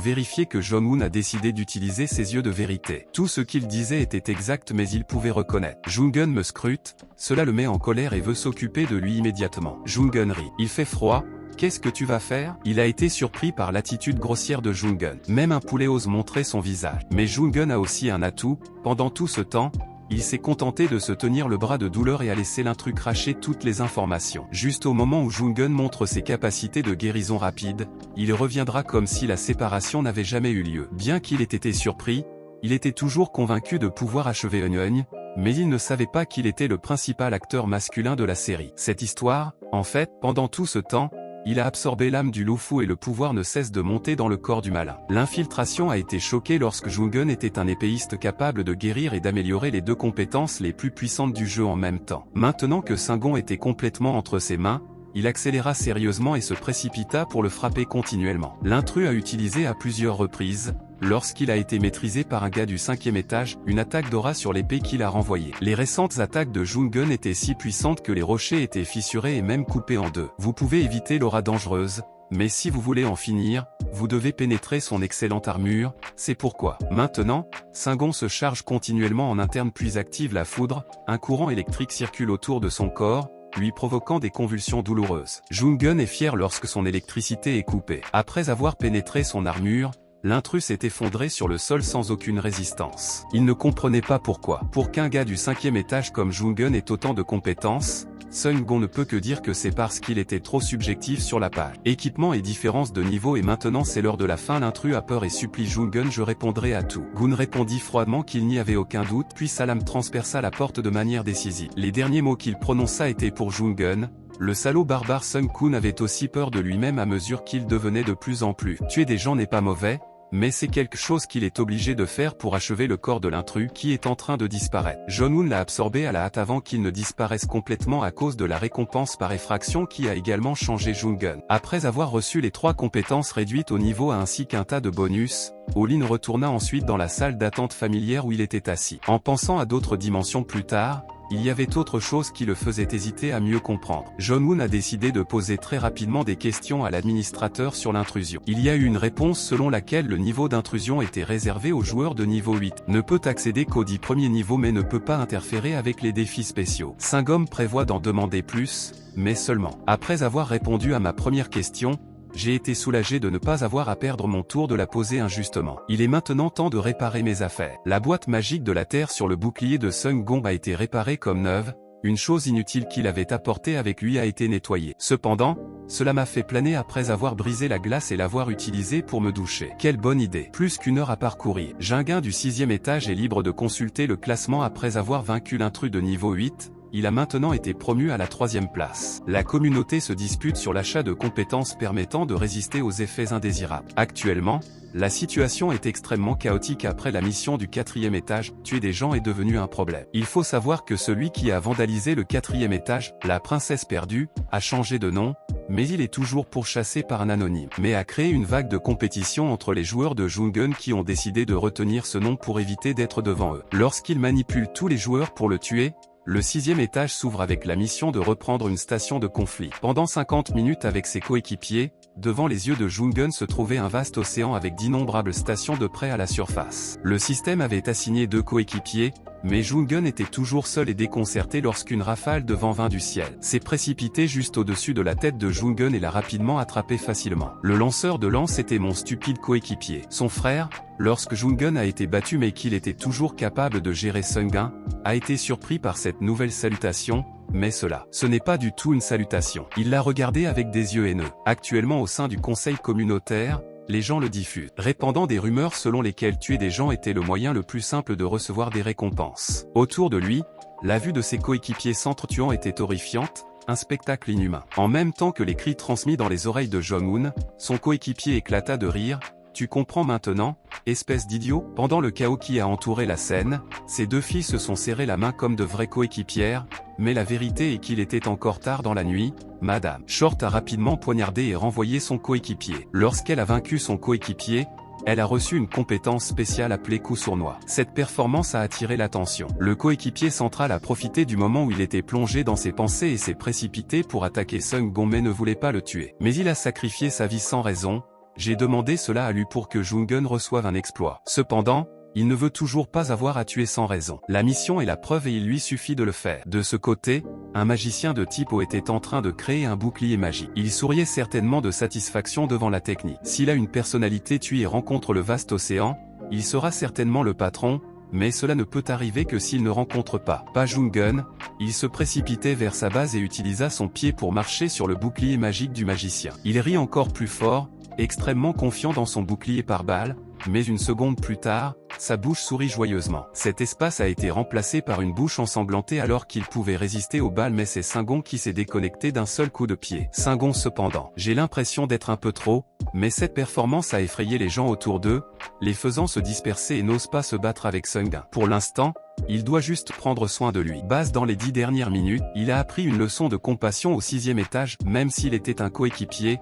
vérifier que Jong-un a décidé d'utiliser ses yeux de vérité. Tout ce qu'il disait était exact mais il pouvait reconnaître. Jung-gun me scrute, cela le met en colère et veut s'occuper de lui immédiatement. Jung-gun rit. Il fait froid. Qu'est-ce que tu vas faire? Il a été surpris par l'attitude grossière de Jung-gun. Même un poulet ose montrer son visage. Mais Jung-gun a aussi un atout. Pendant tout ce temps, il s'est contenté de se tenir le bras de douleur et a laissé l'intrus cracher toutes les informations. Juste au moment où Jung-gun montre ses capacités de guérison rapide, il reviendra comme si la séparation n'avait jamais eu lieu. Bien qu'il ait été surpris, il était toujours convaincu de pouvoir achever Eun, mais il ne savait pas qu'il était le principal acteur masculin de la série. Cette histoire, en fait, pendant tout ce temps, il a absorbé l'âme du Luofu et le pouvoir ne cesse de monter dans le corps du malin. L'infiltration a été choquée lorsque Jung-gun était un épéiste capable de guérir et d'améliorer les deux compétences les plus puissantes du jeu en même temps. Maintenant que Sun-gon était complètement entre ses mains, il accéléra sérieusement et se précipita pour le frapper continuellement. L'intrus a utilisé à plusieurs reprises, lorsqu'il a été maîtrisé par un gars du 5e étage, une attaque d'aura sur l'épée qu'il a renvoyée. Les récentes attaques de Jung-gun étaient si puissantes que les rochers étaient fissurés et même coupés en deux. Vous pouvez éviter l'aura dangereuse, mais si vous voulez en finir, vous devez pénétrer son excellente armure, c'est pourquoi. Maintenant, Sun-gon se charge continuellement en interne puis active la foudre, un courant électrique circule autour de son corps, lui provoquant des convulsions douloureuses. Jung-gun est fier lorsque son électricité est coupée. Après avoir pénétré son armure, l'intrus s'est effondré sur le sol sans aucune résistance. Il ne comprenait pas pourquoi. Pour qu'un gars du 5e étage comme Jung-gun ait autant de compétences, Sun-gon ne peut que dire que c'est parce qu'il était trop subjectif sur la page. Équipement et différence de niveau et maintenant c'est l'heure de la fin. L'intrus a peur et supplie Jung-gun je répondrai à tout. Gun répondit froidement qu'il n'y avait aucun doute puis sa lame transperça la porte de manière décisive. Les derniers mots qu'il prononça étaient pour Jung-gun. Le salaud barbare Sun-kun avait aussi peur de lui-même à mesure qu'il devenait de plus en plus. Tuer des gens n'est pas mauvais, mais c'est quelque chose qu'il est obligé de faire pour achever le corps de l'intrus qui est en train de disparaître. Jong-un l'a absorbé à la hâte avant qu'il ne disparaisse complètement à cause de la récompense par effraction qui a également changé Jung-gun. Après avoir reçu les 3 compétences réduites au niveau A ainsi qu'un tas de bonus, Olin retourna ensuite dans la salle d'attente familière où il était assis. En pensant à d'autres dimensions plus tard, il y avait autre chose qui le faisait hésiter à mieux comprendre. Jong-un a décidé de poser très rapidement des questions à l'administrateur sur l'intrusion. Il y a eu une réponse selon laquelle le niveau d'intrusion était réservé aux joueurs de niveau 8. Ne peut accéder qu'au 10 premiers niveaux mais ne peut pas interférer avec les défis spéciaux. Sun-gon prévoit d'en demander plus, mais seulement. Après avoir répondu à ma première question, j'ai été soulagé de ne pas avoir à perdre mon tour de la poser injustement. Il est maintenant temps de réparer mes affaires. La boîte magique de la Terre sur le bouclier de Sun-gon a été réparée comme neuve, une chose inutile qu'il avait apportée avec lui a été nettoyée. Cependant, cela m'a fait planer après avoir brisé la glace et l'avoir utilisée pour me doucher. Quelle bonne idée. Plus qu'1 heure à parcourir. Jung-gun du 6e étage est libre de consulter le classement après avoir vaincu l'intrus de niveau 8. Il a maintenant été promu à la 3e place. La communauté se dispute sur l'achat de compétences permettant de résister aux effets indésirables. Actuellement, la situation est extrêmement chaotique après la mission du 4e étage, tuer des gens est devenu un problème. Il faut savoir que celui qui a vandalisé le 4e étage, la princesse perdue, a changé de nom, mais il est toujours pourchassé par un anonyme. Mais a créé une vague de compétition entre les joueurs de Jung-gun qui ont décidé de retenir ce nom pour éviter d'être devant eux. Lorsqu'il manipule tous les joueurs pour le tuer, le 6e étage s'ouvre avec la mission de reprendre une station de conflit. Pendant 50 minutes avec ses coéquipiers, devant les yeux de Jung-gun se trouvait un vaste océan avec d'innombrables stations de près à la surface. Le système avait assigné 2 coéquipiers, mais Jung-gun était toujours seul et déconcerté lorsqu'une rafale de vent vint du ciel. S'est précipité juste au-dessus de la tête de Jung-gun et l'a rapidement attrapé facilement. Le lanceur de lance était mon stupide coéquipier. Son frère, lorsque Jung-gun a été battu mais qu'il était toujours capable de gérer Sun-gun, a été surpris par cette nouvelle salutation, mais ce n'est pas du tout une salutation. Il l'a regardé avec des yeux haineux. Actuellement au sein du conseil communautaire, les gens le diffusent, répandant des rumeurs selon lesquelles tuer des gens était le moyen le plus simple de recevoir des récompenses. Autour de lui, la vue de ses coéquipiers s'entretuant était horrifiante, un spectacle inhumain. En même temps que les cris transmis dans les oreilles de Jong-un, son coéquipier éclata de rire. Tu comprends maintenant, espèce d'idiot? Pendant le chaos qui a entouré la scène, ces deux filles se sont serrées la main comme de vraies coéquipières, mais la vérité est qu'il était encore tard dans la nuit. Madame Short a rapidement poignardé et renvoyé son coéquipier. Lorsqu'elle a vaincu son coéquipier, elle a reçu une compétence spéciale appelée coup sournois. Cette performance a attiré l'attention. Le coéquipier central a profité du moment où il était plongé dans ses pensées et s'est précipité pour attaquer Sung-gon mais ne voulait pas le tuer. Mais il a sacrifié sa vie sans raison. J'ai demandé cela à lui pour que Jong-un reçoive un exploit. Cependant, il ne veut toujours pas avoir à tuer sans raison. La mission est la preuve et il lui suffit de le faire. De ce côté, un magicien de type O était en train de créer un bouclier magique. Il souriait certainement de satisfaction devant la technique. S'il a une personnalité tue et rencontre le vaste océan, il sera certainement le patron, mais cela ne peut arriver que s'il ne rencontre pas Jong-un. Il se précipitait vers sa base et utilisa son pied pour marcher sur le bouclier magique du magicien. Il rit encore plus fort, extrêmement confiant dans son bouclier par balle, mais une seconde plus tard, sa bouche sourit joyeusement. Cet espace a été remplacé par une bouche ensanglantée alors qu'il pouvait résister aux balles mais c'est Sung-gon qui s'est déconnecté d'un seul coup de pied. Sung-gon cependant. J'ai l'impression d'être un peu trop, mais cette performance a effrayé les gens autour d'eux, les faisant se disperser et n'osent pas se battre avec Sung-gon. Pour l'instant, il doit juste prendre soin de lui. Base dans les 10 dernières minutes, il a appris une leçon de compassion au 6e étage, même s'il était un coéquipier.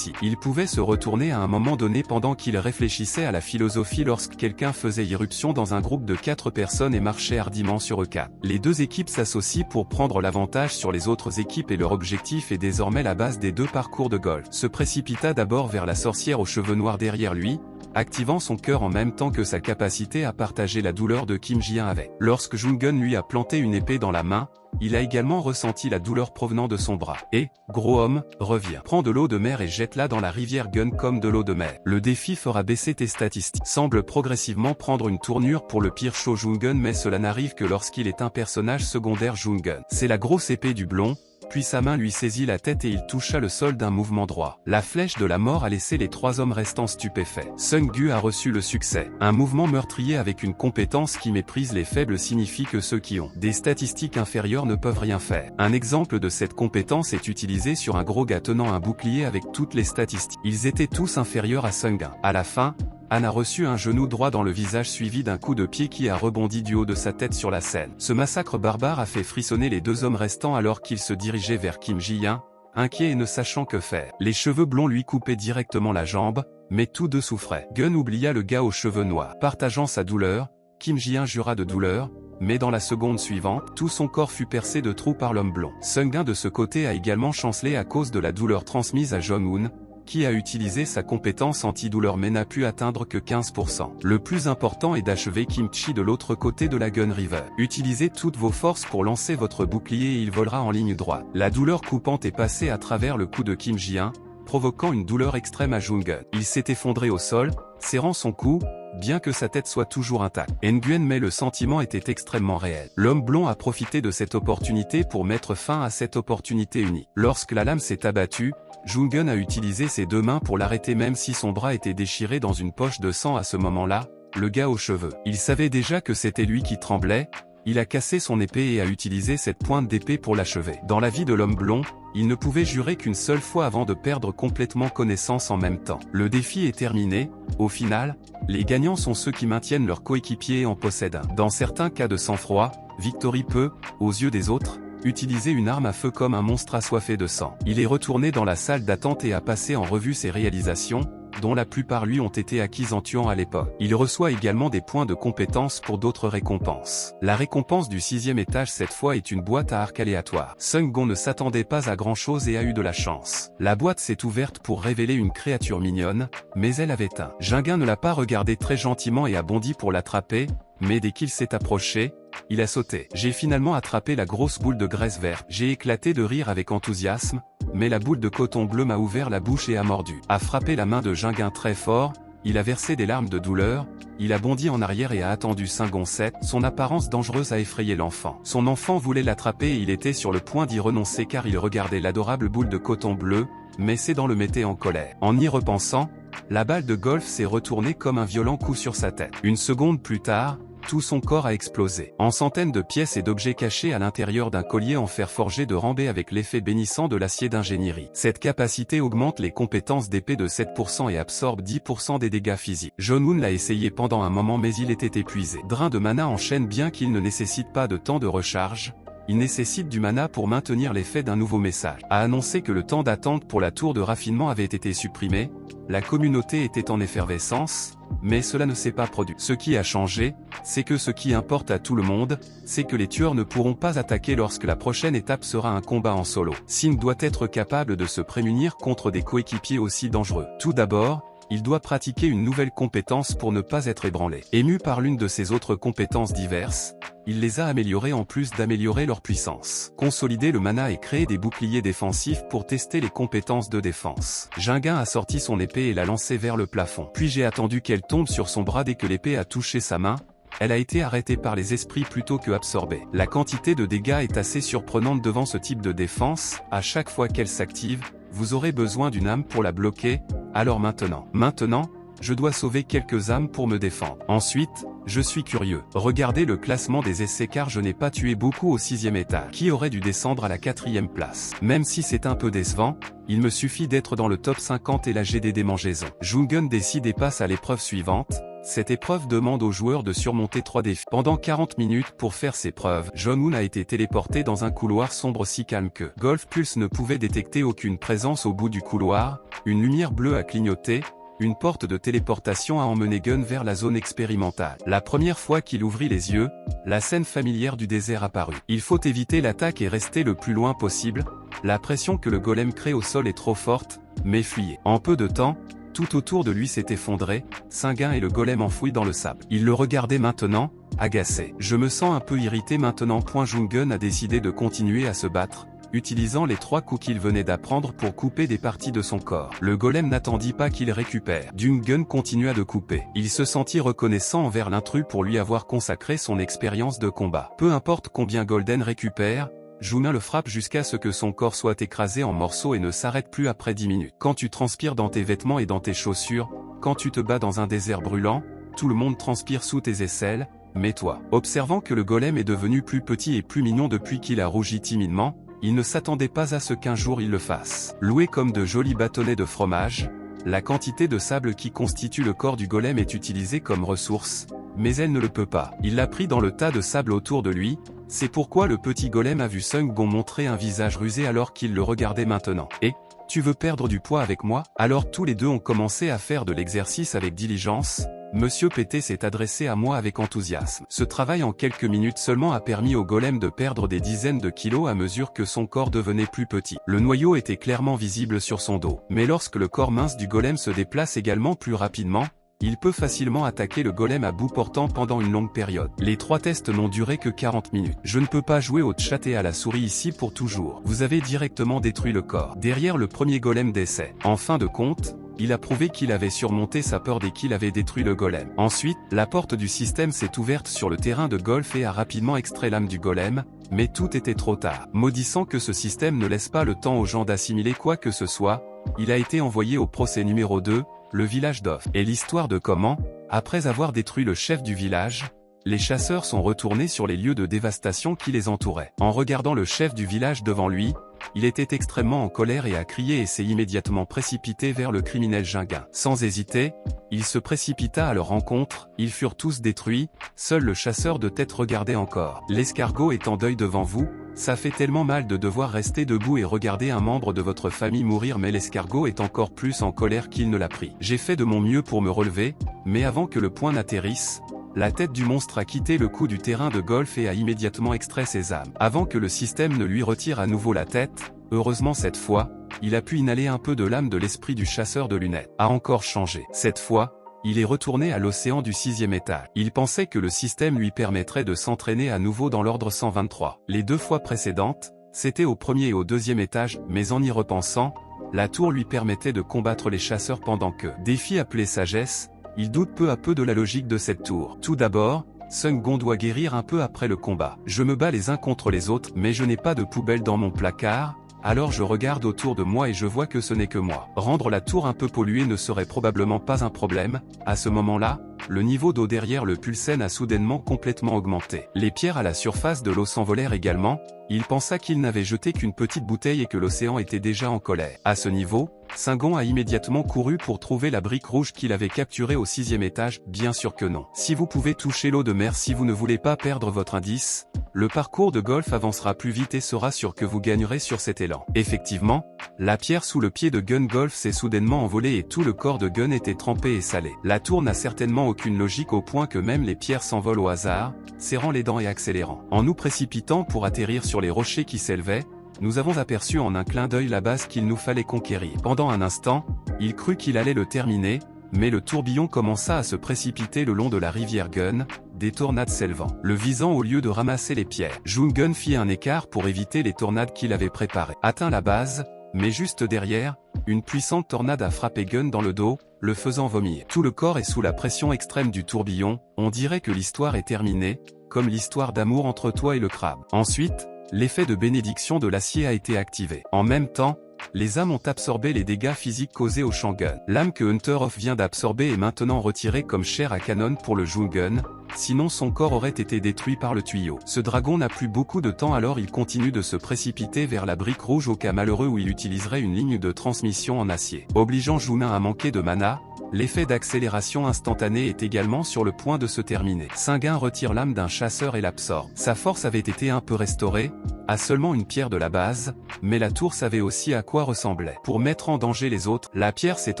Il pouvait se retourner à un moment donné pendant qu'il réfléchissait à la philosophie lorsque quelqu'un faisait irruption dans un groupe de 4 personnes et marchait hardiment sur eux 4. Les deux équipes s'associent pour prendre l'avantage sur les autres équipes et leur objectif est désormais la base des deux parcours de golf. Se précipita d'abord vers la sorcière aux cheveux noirs derrière lui, activant son cœur en même temps que sa capacité à partager la douleur de Kim Ji-un avec. Lorsque Jong-un lui a planté une épée dans la main, il a également ressenti la douleur provenant de son bras. Et, gros homme, reviens. Prends de l'eau de mer et jette-la dans la rivière Gun comme de l'eau de mer. Le défi fera baisser tes statistiques. Semble progressivement prendre une tournure pour le pire show Jong-un mais cela n'arrive que lorsqu'il est un personnage secondaire Jong-un. C'est la grosse épée du blond. Puis sa main lui saisit la tête et il toucha le sol d'un mouvement droit. La flèche de la mort a laissé les 3 hommes restants stupéfaits. Sung-gu a reçu le succès. Un mouvement meurtrier avec une compétence qui méprise les faibles signifie que ceux qui ont des statistiques inférieures ne peuvent rien faire. Un exemple de cette compétence est utilisé sur un gros gars tenant un bouclier avec toutes les statistiques. Ils étaient tous inférieurs à Sung-gun. À la fin, Han a reçu un genou droit dans le visage suivi d'un coup de pied qui a rebondi du haut de sa tête sur la scène. Ce massacre barbare a fait frissonner les 2 hommes restants alors qu'ils se dirigeaient vers Kim Ji-un, inquiets et ne sachant que faire. Les cheveux blonds lui coupaient directement la jambe, mais tous deux souffraient. Gun oublia le gars aux cheveux noirs. Partageant sa douleur, Kim Ji-un jura de douleur, mais dans la seconde suivante, tout son corps fut percé de trous par l'homme blond. Sung-gun de ce côté a également chancelé à cause de la douleur transmise à Jong-un, qui a utilisé sa compétence antidouleur mais n'a pu atteindre que 15%. Le plus important est d'achever Kim Chi de l'autre côté de la Gun River. Utilisez toutes vos forces pour lancer votre bouclier et il volera en ligne droite. La douleur coupante est passée à travers le cou de Kim Ji-un, provoquant une douleur extrême à Jong-un. Il s'est effondré au sol, serrant son cou, bien que sa tête soit toujours intacte. Nguyen mais le sentiment était extrêmement réel. L'homme blond a profité de cette opportunité pour mettre fin à cette opportunité unique. Lorsque la lame s'est abattue, Jong-un a utilisé ses 2 mains pour l'arrêter même si son bras était déchiré dans une poche de sang à ce moment-là, le gars aux cheveux. Il savait déjà que c'était lui qui tremblait, il a cassé son épée et a utilisé cette pointe d'épée pour l'achever. Dans la vie de l'homme blond, il ne pouvait jurer qu'une seule fois avant de perdre complètement connaissance en même temps. Le défi est terminé, au final, les gagnants sont ceux qui maintiennent leur coéquipier et en possèdent un. Dans certains cas de sang-froid, Victory peut, aux yeux des autres, utiliser une arme à feu comme un monstre assoiffé de sang. Il est retourné dans la salle d'attente et a passé en revue ses réalisations, dont la plupart lui ont été acquises en tuant à l'époque. Il reçoit également des points de compétence pour d'autres récompenses. La récompense du 6e étage cette fois est une boîte à arc aléatoire. Sung-gon ne s'attendait pas à grand chose et a eu de la chance. La boîte s'est ouverte pour révéler une créature mignonne, mais elle avait un. Jong-un ne l'a pas regardé très gentiment et a bondi pour l'attraper, mais dès qu'il s'est approché, il a sauté. J'ai finalement attrapé la grosse boule de graisse verte. J'ai éclaté de rire avec enthousiasme, mais la boule de coton bleu m'a ouvert la bouche et a mordu. A frappé la main de Jong-un très fort, il a versé des larmes de douleur, il a bondi en arrière et a attendu Sung-gon 7. Son apparence dangereuse a effrayé l'enfant. Son enfant voulait l'attraper et il était sur le point d'y renoncer car il regardait l'adorable boule de coton bleu, mais ses dents le mettaient en colère. En y repensant, la balle de golf s'est retournée comme un violent coup sur sa tête. Une seconde plus tard, Tout son corps a explosé, en centaines de pièces et d'objets cachés à l'intérieur d'un collier en fer forgé de Rambé avec l'effet bénissant de l'acier d'ingénierie. Cette capacité augmente les compétences d'épée de 7% et absorbe 10% des dégâts physiques. Jonoun l'a essayé pendant un moment mais il était épuisé. Drain de mana enchaîne bien qu'il ne nécessite pas de temps de recharge. Il nécessite du mana pour maintenir l'effet d'un nouveau message. A annoncé que le temps d'attente pour la tour de raffinement avait été supprimé, la communauté était en effervescence, mais cela ne s'est pas produit. Ce qui a changé, c'est que ce qui importe à tout le monde, c'est que les tueurs ne pourront pas attaquer lorsque la prochaine étape sera un combat en solo. Singh doit être capable de se prémunir contre des coéquipiers aussi dangereux. Tout d'abord, il doit pratiquer une nouvelle compétence pour ne pas être ébranlé. Ému par l'une de ses autres compétences diverses, il les a améliorées en plus d'améliorer leur puissance. Consolider le mana et créer des boucliers défensifs pour tester les compétences de défense. Jinguin a sorti son épée et l'a lancée vers le plafond. Puis j'ai attendu qu'elle tombe sur son bras dès que l'épée a touché sa main. Elle a été arrêtée par les esprits plutôt que absorbée. La quantité de dégâts est assez surprenante devant ce type de défense. À chaque fois qu'elle s'active, vous aurez besoin d'une âme pour la bloquer. Alors maintenant, je dois sauver quelques âmes pour me défendre. Ensuite, je suis curieux. Regardez le classement des essais car je n'ai pas tué beaucoup au 6e étage. Qui aurait dû descendre à la 4e place? Même si c'est un peu décevant, il me suffit d'être dans le top 50 et la GD des mangeaisons. Jungun décide et passe à l'épreuve suivante. Cette épreuve demande aux joueurs de surmonter 3 défis. Pendant 40 minutes pour faire ses preuves, Jonoun a été téléporté dans un couloir sombre si calme que Golf Pulse ne pouvait détecter aucune présence au bout du couloir, une lumière bleue a clignoté, une porte de téléportation a emmené Gun vers la zone expérimentale. La première fois qu'il ouvrit les yeux, la scène familière du désert apparut. Il faut éviter l'attaque et rester le plus loin possible, la pression que le golem crée au sol est trop forte, mais fuyez. En peu de temps, tout autour de lui s'est effondré, Singuin et le golem enfouis dans le sable. Il le regardait maintenant, agacé. Je me sens un peu irrité maintenant. Jungun a décidé de continuer à se battre, utilisant les 3 coups qu'il venait d'apprendre pour couper des parties de son corps. Le golem n'attendit pas qu'il récupère. Jungun continua de couper. Il se sentit reconnaissant envers l'intrus pour lui avoir consacré son expérience de combat. Peu importe combien Golden récupère, Jungun le frappe jusqu'à ce que son corps soit écrasé en morceaux et ne s'arrête plus après 10 minutes. Quand tu transpires dans tes vêtements et dans tes chaussures, quand tu te bats dans un désert brûlant, tout le monde transpire sous tes aisselles, mais toi. Observant que le golem est devenu plus petit et plus mignon depuis qu'il a rougi timidement, il ne s'attendait pas à ce qu'un jour il le fasse. Loué comme de jolis bâtonnets de fromage, la quantité de sable qui constitue le corps du golem est utilisée comme ressource, mais elle ne le peut pas. Il l'a pris dans le tas de sable autour de lui, c'est pourquoi le petit golem a vu Sung Gon montrer un visage rusé alors qu'il le regardait maintenant. Et, tu veux perdre du poids avec moi? Alors tous les deux ont commencé à faire de l'exercice avec diligence. Monsieur PT s'est adressé à moi avec enthousiasme. Ce travail en quelques minutes seulement a permis au golem de perdre des dizaines de kilos à mesure que son corps devenait plus petit. Le noyau était clairement visible sur son dos. Mais lorsque le corps mince du golem se déplace également plus rapidement, il peut facilement attaquer le golem à bout portant pendant une longue période. Les 3 tests n'ont duré que 40 minutes. Je ne peux pas jouer au chat et à la souris ici pour toujours. Vous avez directement détruit le corps. Derrière le premier golem d'essai. En fin de compte, il a prouvé qu'il avait surmonté sa peur dès qu'il avait détruit le golem. Ensuite, la porte du système s'est ouverte sur le terrain de golf et a rapidement extrait l'âme du golem, mais tout était trop tard. Maudissant que ce système ne laisse pas le temps aux gens d'assimiler quoi que ce soit, il a été envoyé au procès numéro 2, le village d'Off. Et l'histoire de comment, après avoir détruit le chef du village, les chasseurs sont retournés sur les lieux de dévastation qui les entouraient. En regardant le chef du village devant lui, il était extrêmement en colère et a crié et s'est immédiatement précipité vers le criminel Jinguin. Sans hésiter, il se précipita à leur rencontre, ils furent tous détruits, seul le chasseur de tête regardait encore. L'escargot est en deuil devant vous, ça fait tellement mal de devoir rester debout et regarder un membre de votre famille mourir, mais l'escargot est encore plus en colère qu'il ne l'a pris. J'ai fait de mon mieux pour me relever, mais avant que le poing n'atterrisse, la tête du monstre a quitté le cou du terrain de golf et a immédiatement extrait ses âmes. Avant que le système ne lui retire à nouveau la tête, heureusement cette fois, il a pu inhaler un peu de l'âme de l'esprit du chasseur de lunettes. A encore changé. Cette fois, il est retourné à l'océan du 6e étage. Il pensait que le système lui permettrait de s'entraîner à nouveau dans l'ordre 123. Les 2 fois précédentes, c'était au 1er et au 2e étage, mais en y repensant, la tour lui permettait de combattre les chasseurs pendant que, défi appelé sagesse, il doute peu à peu de la logique de cette tour. Tout d'abord, Sung Gon doit guérir un peu après le combat. Je me bats les uns contre les autres, mais je n'ai pas de poubelle dans mon placard, alors je regarde autour de moi et je vois que ce n'est que moi. Rendre la tour un peu polluée ne serait probablement pas un problème. À ce moment-là, Le niveau d'eau derrière le Pulsen a soudainement complètement augmenté. Les pierres à la surface de l'eau s'envolèrent également. Il pensa qu'il n'avait jeté qu'une petite bouteille et que l'océan était déjà en colère. À ce niveau, Singon a immédiatement couru pour trouver la brique rouge qu'il avait capturée au 6e étage, bien sûr que non. Si vous pouvez toucher l'eau de mer si vous ne voulez pas perdre votre indice, le parcours de golf avancera plus vite et sera sûr que vous gagnerez sur cet élan. Effectivement, la pierre sous le pied de Gun Golf s'est soudainement envolée et tout le corps de Gun était trempé et salé. La tour n'a certainement aucune logique au point que même les pierres s'envolent au hasard, serrant les dents et accélérant. En nous précipitant pour atterrir sur les rochers qui s'élevaient, nous avons aperçu en un clin d'œil la base qu'il nous fallait conquérir. Pendant un instant, il crut qu'il allait le terminer, mais le tourbillon commença à se précipiter le long de la rivière Gun, des tornades s'élevant, le visant au lieu de ramasser les pierres. Jung-gun fit un écart pour éviter les tornades qu'il avait préparées. Atteint la base, mais juste derrière, une puissante tornade a frappé Gun dans le dos, le faisant vomir. Tout le corps est sous la pression extrême du tourbillon, on dirait que l'histoire est terminée, comme l'histoire d'amour entre toi et le crabe. Ensuite, l'effet de bénédiction de l'acier a été activé. En même temps, les âmes ont absorbé les dégâts physiques causés au Shang-gun. L'âme que Hunter Off vient d'absorber est maintenant retirée comme chair à canon pour le Jung-gun, sinon son corps aurait été détruit par le tuyau. Ce dragon n'a plus beaucoup de temps alors il continue de se précipiter vers la brique rouge au cas malheureux où il utiliserait une ligne de transmission en acier. Obligeant Junin à manquer de mana, l'effet d'accélération instantanée est également sur le point de se terminer. Singun retire l'âme d'un chasseur et l'absorbe. Sa force avait été un peu restaurée, à seulement une pierre de la base, mais la tour savait aussi à quoi ressemblait. Pour mettre en danger les autres, la pierre s'est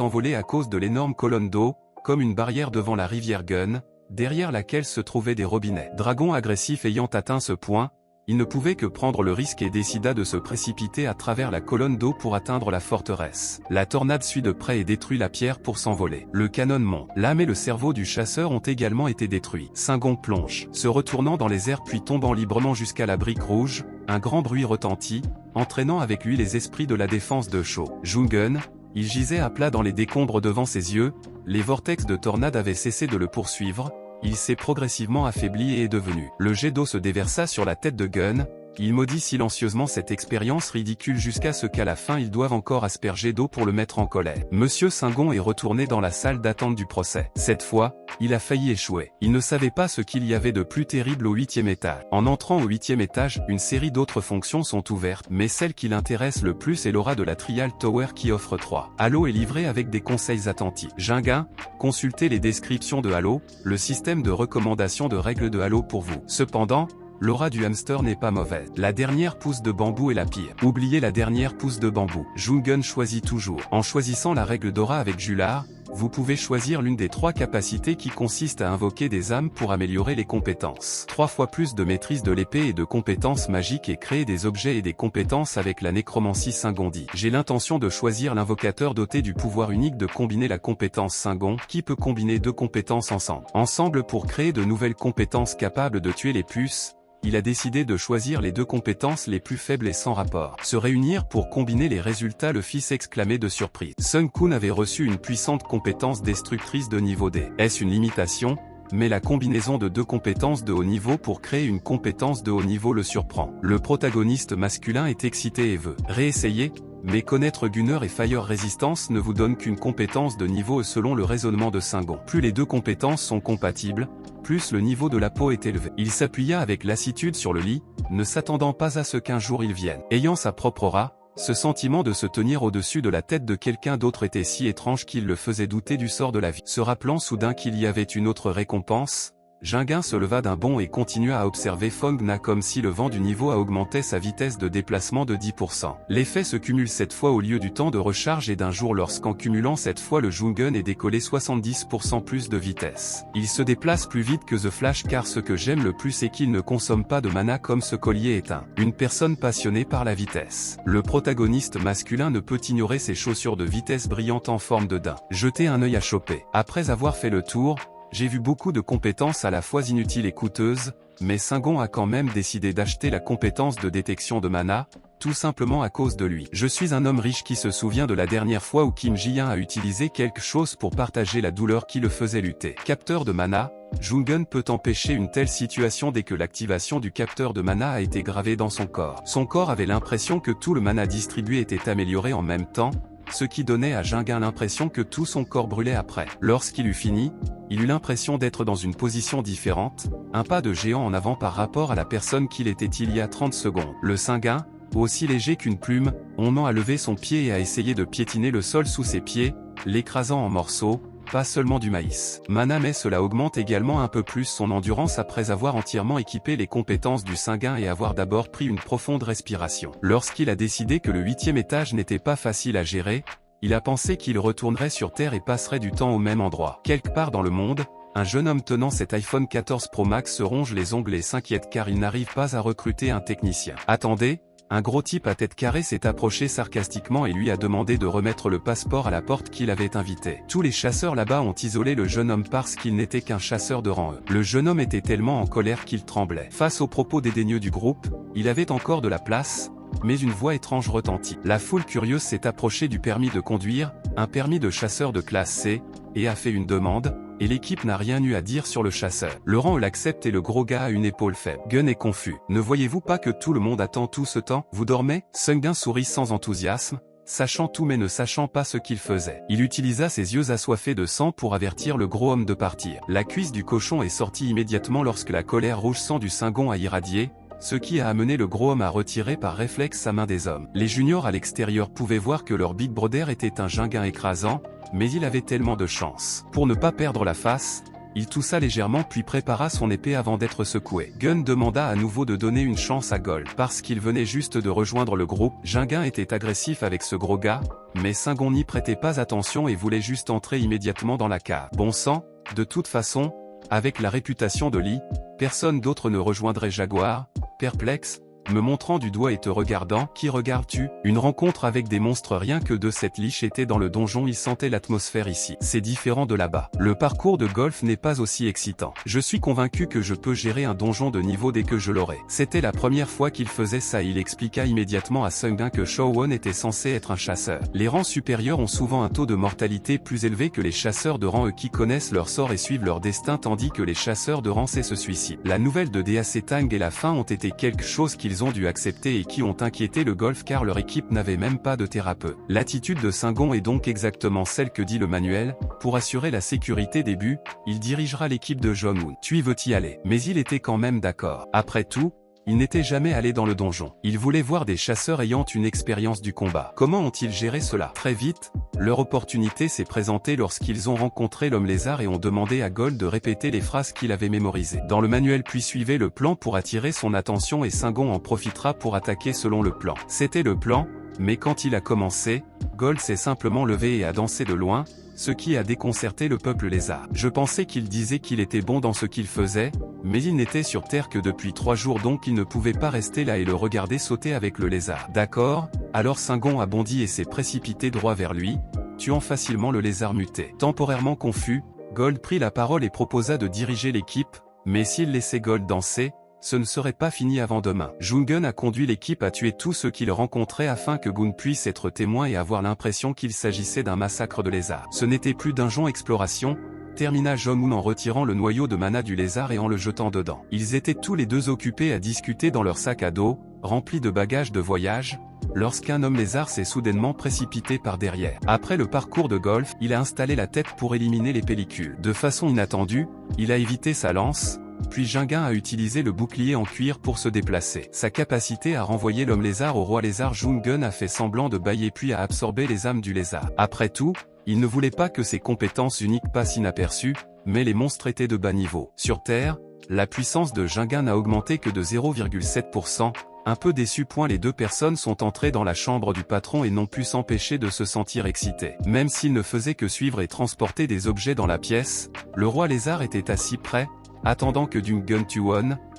envolée à cause de l'énorme colonne d'eau, comme une barrière devant la rivière Gun, derrière laquelle se trouvaient des robinets. Dragon agressif ayant atteint ce point, il ne pouvait que prendre le risque et décida de se précipiter à travers la colonne d'eau pour atteindre la forteresse. La tornade suit de près et détruit la pierre pour s'envoler. Le canon monte. L'âme et le cerveau du chasseur ont également été détruits. Singon plonge, se retournant dans les airs puis tombant librement jusqu'à la brique rouge, un grand bruit retentit, entraînant avec lui les esprits de la défense de Sho. Jung-gun, il gisait à plat dans les décombres devant ses yeux, les vortex de tornade avaient cessé de le poursuivre, il s'est progressivement affaibli et est devenu. Le jet d'eau se déversa sur la tête de Gun, il maudit silencieusement cette expérience ridicule jusqu'à ce qu'à la fin ils doivent encore asperger d'eau pour le mettre en colère. Monsieur Singon est retourné dans la salle d'attente du procès. Cette fois, il a failli échouer. Il ne savait pas ce qu'il y avait de plus terrible au 8e étage. En entrant au 8e étage, une série d'autres fonctions sont ouvertes, mais celle qui l'intéresse le plus est l'aura de la Trial Tower qui offre 3. Halo est livré avec des conseils attentifs. Jingun, consultez les descriptions de Halo, le système de recommandation de règles de Halo pour vous. Cependant, l'aura du hamster n'est pas mauvaise. La dernière pousse de bambou est la pire. Oubliez la dernière pousse de bambou. Jung-gun choisit toujours. En choisissant la règle d'aura avec Jular, vous pouvez choisir l'une des 3 capacités qui consistent à invoquer des âmes pour améliorer les compétences. 3 fois plus de maîtrise de l'épée et de compétences magiques et créer des objets et des compétences avec la nécromancie Singondi. J'ai l'intention de choisir l'invocateur doté du pouvoir unique de combiner la compétence Singon, qui peut combiner 2 compétences ensemble pour créer de nouvelles compétences capables de tuer les puces. Il a décidé de choisir les 2 compétences les plus faibles et sans rapport. Se réunir pour combiner les résultats, le fils exclamé de surprise. Sun Kun avait reçu une puissante compétence destructrice de niveau D. Est-ce une limitation? Mais la combinaison de 2 compétences de haut niveau pour créer une compétence de haut niveau le surprend. Le protagoniste masculin est excité et veut réessayer, mais connaître Gunner et Fire Resistance ne vous donne qu'une compétence de niveau selon le raisonnement de Singon. Plus les 2 compétences sont compatibles, plus le niveau de la peau est élevé. Il s'appuya avec lassitude sur le lit, ne s'attendant pas à ce qu'un jour il vienne. Ayant sa propre aura, ce sentiment de se tenir au-dessus de la tête de quelqu'un d'autre était si étrange qu'il le faisait douter du sort de la vie. Se rappelant soudain qu'il y avait une autre récompense, Jingun se leva d'un bond et continua à observer Fong-na comme si le vent du niveau augmentait sa vitesse de déplacement de 10%. L'effet se cumule cette fois au lieu du temps de recharge et d'un jour lorsqu'en cumulant cette fois le Jung-gun est décollé 70% plus de vitesse. Il se déplace plus vite que The Flash car ce que j'aime le plus est qu'il ne consomme pas de mana comme ce collier est une personne passionnée par la vitesse. Le protagoniste masculin ne peut ignorer ses chaussures de vitesse brillantes en forme de daim. Jetez un œil à choper. Après avoir fait le tour, j'ai vu beaucoup de compétences à la fois inutiles et coûteuses, mais Singon a quand même décidé d'acheter la compétence de détection de mana, tout simplement à cause de lui. Je suis un homme riche qui se souvient de la dernière fois où Kim Ji-un a utilisé quelque chose pour partager la douleur qui le faisait lutter. Capteur de mana, Jung-gun peut empêcher une telle situation dès que l'activation du capteur de mana a été gravée dans son corps. Son corps avait l'impression que tout le mana distribué était amélioré en même temps, ce qui donnait à Jingun l'impression que tout son corps brûlait après. Lorsqu'il eut fini, il eut l'impression d'être dans une position différente, un pas de géant en avant par rapport à la personne qu'il était il y a 30 secondes. Le Singuin, aussi léger qu'une plume, a levé son pied et a essayé de piétiner le sol sous ses pieds, l'écrasant en morceaux, pas seulement du maïs. Mana mais cela augmente également un peu plus son endurance après avoir entièrement équipé les compétences du Singuin et avoir d'abord pris une profonde respiration. Lorsqu'il a décidé que le 8e étage n'était pas facile à gérer, il a pensé qu'il retournerait sur Terre et passerait du temps au même endroit. Quelque part dans le monde, un jeune homme tenant cet iPhone 14 Pro Max se ronge les ongles et s'inquiète car il n'arrive pas à recruter un technicien. Attendez, un gros type à tête carrée s'est approché sarcastiquement et lui a demandé de remettre le passeport à la porte qu'il avait invité. Tous les chasseurs là-bas ont isolé le jeune homme parce qu'il n'était qu'un chasseur de rang E. Le jeune homme était tellement en colère qu'il tremblait. Face aux propos dédaigneux du groupe, il avait encore de la place, mais une voix étrange retentit. La foule curieuse s'est approchée du permis de conduire, un permis de chasseur de classe C, et a fait une demande, et l'équipe n'a rien eu à dire sur le chasseur. Le rang l'accepte et le gros gars a une épaule faible. Gun est confus. Ne voyez-vous pas que tout le monde attend tout ce temps? Vous dormez? Sungun sourit sans enthousiasme, sachant tout mais ne sachant pas ce qu'il faisait. Il utilisa ses yeux assoiffés de sang pour avertir le gros homme de partir. La cuisse du cochon est sortie immédiatement lorsque la colère rouge sang du Singon a irradié, ce qui a amené le gros homme à retirer par réflexe sa main des hommes. Les juniors à l'extérieur pouvaient voir que leur Big Brother était un ginguin écrasant, mais il avait tellement de chance. Pour ne pas perdre la face, il toussa légèrement puis prépara son épée avant d'être secoué. Gun demanda à nouveau de donner une chance à Gold. Parce qu'il venait juste de rejoindre le groupe, Ginguin était agressif avec ce gros gars, mais Singon n'y prêtait pas attention et voulait juste entrer immédiatement dans la cave. Bon sang, de toute façon, avec la réputation de Lee, personne d'autre ne rejoindrait Jaguar. Perplexe, me montrant du doigt et te regardant, qui regardes-tu? Une rencontre avec des monstres. Rien que de cette liche était dans le donjon, il sentait l'atmosphère ici. C'est différent de là-bas. Le parcours de golf n'est pas aussi excitant. Je suis convaincu que je peux gérer un donjon de niveau dès que je l'aurai. C'était la première fois qu'il faisait ça. Il expliqua immédiatement à Sungun que Showon était censé être un chasseur. Les rangs supérieurs ont souvent un taux de mortalité plus élevé que les chasseurs de rang E qui connaissent leur sort et suivent leur destin, tandis que les chasseurs de rang C se suicident. La nouvelle de DAC Tang et la fin ont été quelque chose qu'ils ont dû accepter et qui ont inquiété le golf car leur équipe n'avait même pas de thérapeute. L'attitude de Singon est donc exactement celle que dit le manuel. Pour assurer la sécurité des buts, il dirigera l'équipe de Jong-un. Tu y veux y aller? Mais il était quand même d'accord. Après tout, il n'était jamais allé dans le donjon. Il voulait voir des chasseurs ayant une expérience du combat. Comment ont-ils géré cela? Très vite, leur opportunité s'est présentée lorsqu'ils ont rencontré l'homme lézard et ont demandé à Gold de répéter les phrases qu'il avait mémorisées. Dans le manuel puis suivez le plan pour attirer son attention et Singon en profitera pour attaquer selon le plan. C'était le plan, mais quand il a commencé, Gold s'est simplement levé et a dansé de loin, ce qui a déconcerté le peuple lézard. Je pensais qu'il disait qu'il était bon dans ce qu'il faisait, mais il n'était sur Terre que depuis 3 jours donc il ne pouvait pas rester là et le regarder sauter avec le lézard. D'accord, alors Singon a bondi et s'est précipité droit vers lui, tuant facilement le lézard muté. Temporairement confus, Gold prit la parole et proposa de diriger l'équipe, mais s'il laissait Gold danser, ce ne serait pas fini avant demain. Jung-un a conduit l'équipe à tuer tous ceux qu'il rencontrait afin que Gun puisse être témoin et avoir l'impression qu'il s'agissait d'un massacre de lézards. Ce n'était plus Dungeon Exploration, termina Jong-un en retirant le noyau de mana du lézard et en le jetant dedans. Ils étaient tous les deux occupés à discuter dans leur sac à dos, rempli de bagages de voyage, lorsqu'un homme lézard s'est soudainement précipité par derrière. Après le parcours de golf, il a installé la tête pour éliminer les pellicules. De façon inattendue, il a évité sa lance, puis Ginguin a utilisé le bouclier en cuir pour se déplacer. Sa capacité à renvoyer l'homme lézard au roi lézard. Jung-un a fait semblant de bâiller puis a absorbé les âmes du lézard. Après tout, il ne voulait pas que ses compétences uniques passent inaperçues, mais les monstres étaient de bas niveau. Sur Terre, la puissance de Ginguin n'a augmenté que de 0,7%, un peu déçu. Les deux personnes sont entrées dans la chambre du patron et n'ont pu s'empêcher de se sentir excités. Même s'il ne faisait que suivre et transporter des objets dans la pièce, le roi lézard était assis près, attendant que Jung-un tue,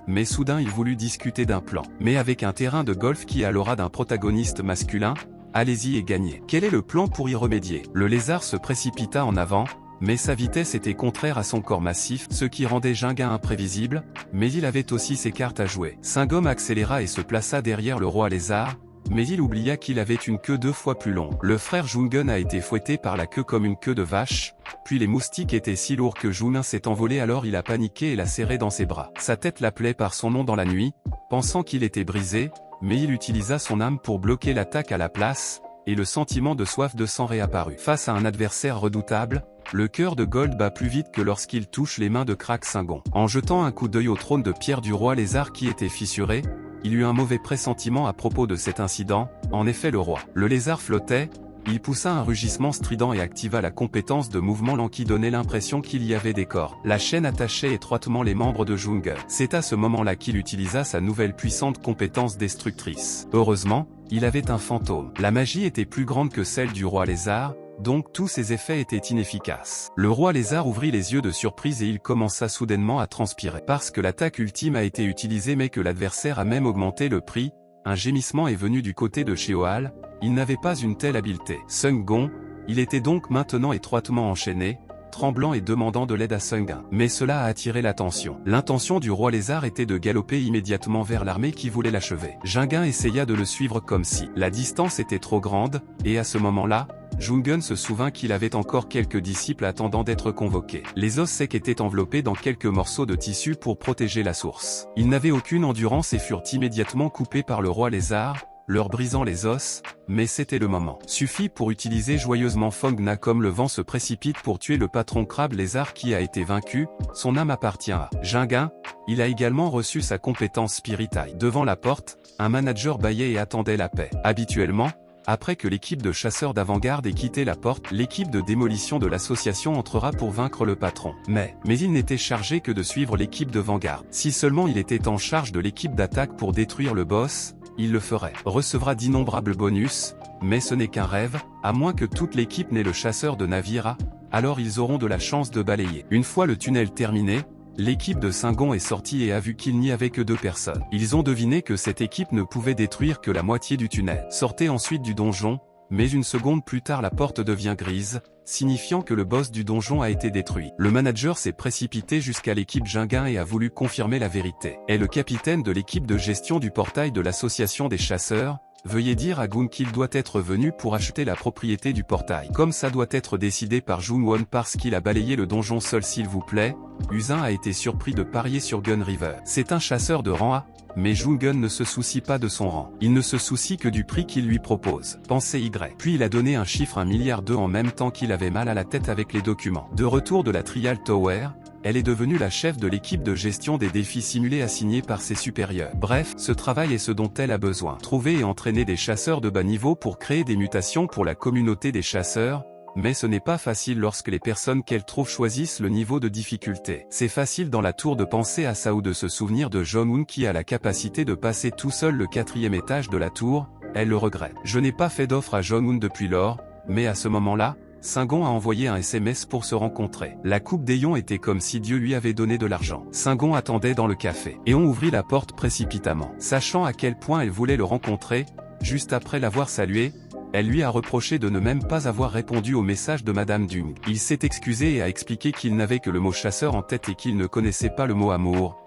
mais soudain il voulut discuter d'un plan. Mais avec un terrain de golf qui a l'aura d'un protagoniste masculin, allez-y et gagnez. Quel est le plan pour y remédier? Le lézard se précipita en avant, mais sa vitesse était contraire à son corps massif, ce qui rendait Ginguin imprévisible, mais il avait aussi ses cartes à jouer. Singon accéléra et se plaça derrière le roi lézard, mais il oublia qu'il avait une queue 2 fois plus longue. Le frère Jung-un a été fouetté par la queue comme une queue de vache, puis les moustiques étaient si lourds que Jung-un s'est envolé, alors il a paniqué et l'a serré dans ses bras. Sa tête l'appelait par son nom dans la nuit, pensant qu'il était brisé, mais il utilisa son âme pour bloquer l'attaque à la place, et le sentiment de soif de sang réapparut. Face à un adversaire redoutable, le cœur de Gold bat plus vite que lorsqu'il touche les mains de Crack Singon. En jetant un coup d'œil au trône de pierre du roi lézard qui était fissuré, il eut un mauvais pressentiment à propos de cet incident. En effet, le lézard flottait. Il poussa un rugissement strident et activa la compétence de mouvement lent qui donnait l'impression qu'il y avait des cordes. La chaîne attachait étroitement les membres de Jungun. C'est à ce moment-là qu'il utilisa sa nouvelle puissante compétence destructrice. Heureusement, il avait un fantôme. La magie était plus grande que celle du roi lézard, donc tous ses effets étaient inefficaces. Le roi lézard ouvrit les yeux de surprise et il commença soudainement à transpirer. Parce que l'attaque ultime a été utilisée mais que l'adversaire a même augmenté le prix, un gémissement est venu du côté de Sheohal. Il n'avait pas une telle habileté. Sung-gon, il était donc maintenant étroitement enchaîné, tremblant et demandant de l'aide à Sung-gun. Mais cela a attiré l'attention. L'intention du roi lézard était de galoper immédiatement vers l'armée qui voulait l'achever. Jungun essaya de le suivre comme si la distance était trop grande, et à ce moment-là, Jungun se souvint qu'il avait encore quelques disciples attendant d'être convoqués. Les os secs étaient enveloppés dans quelques morceaux de tissu pour protéger la source. Ils n'avaient aucune endurance et furent immédiatement coupés par le roi lézard, leur brisant les os, mais c'était le moment. Suffit pour utiliser joyeusement Fong-na comme le vent se précipite pour tuer le patron crabe lézard qui a été vaincu, son âme appartient à Jungun. Il a également reçu sa compétence Spirit Eye. Devant la porte, un manager bâillait et attendait la paix. Habituellement, après que l'équipe de chasseurs d'avant-garde ait quitté la porte, l'équipe de démolition de l'association entrera pour vaincre le patron. Mais il n'était chargé que de suivre l'équipe de vanguard. Si seulement il était en charge de l'équipe d'attaque pour détruire le boss, il le ferait. Recevra d'innombrables bonus, mais ce n'est qu'un rêve, à moins que toute l'équipe n'ait le chasseur de Navira, alors ils auront de la chance de balayer. Une fois le tunnel terminé, l'équipe de Sung-gon est sortie et a vu qu'il n'y avait que 2 personnes. Ils ont deviné que cette équipe ne pouvait détruire que la moitié du tunnel. Sortez ensuite du donjon, mais une seconde plus tard la porte devient grise, signifiant que le boss du donjon a été détruit. Le manager s'est précipité jusqu'à l'équipe Jungun et a voulu confirmer la vérité. Est le capitaine de l'équipe de gestion du portail de l'association des chasseurs. Veuillez dire à Gun qu'il doit être venu pour acheter la propriété du portail. Comme ça doit être décidé par Jung-won parce qu'il a balayé le donjon seul s'il vous plaît. Usin a été surpris de parier sur Gun River. C'est un chasseur de rang A, mais Jung-gun ne se soucie pas de son rang. Il ne se soucie que du prix qu'il lui propose. Pensez Y. Puis il a donné un chiffre 1,2 milliard en même temps qu'il avait mal à la tête avec les documents. De retour de la Trial Tower, elle est devenue la chef de l'équipe de gestion des défis simulés assignés par ses supérieurs. Bref, ce travail est ce dont elle a besoin. Trouver et entraîner des chasseurs de bas niveau pour créer des mutations pour la communauté des chasseurs, mais ce n'est pas facile lorsque les personnes qu'elle trouve choisissent le niveau de difficulté. C'est facile dans la tour de penser à ça ou de se souvenir de Jong-un qui a la capacité de passer tout seul le 4e étage de la tour, elle le regrette. Je n'ai pas fait d'offre à Jong-un depuis lors, mais à ce moment-là, Sung-gon a envoyé un SMS pour se rencontrer. La coupe d'Aeon était comme si Dieu lui avait donné de l'argent. Sung-gon attendait dans le café. Aeon ouvrit la porte précipitamment. Sachant à quel point elle voulait le rencontrer, juste après l'avoir salué, elle lui a reproché de ne même pas avoir répondu au message de Madame Dung. Il s'est excusé et a expliqué qu'il n'avait que le mot chasseur en tête et qu'il ne connaissait pas le mot amour.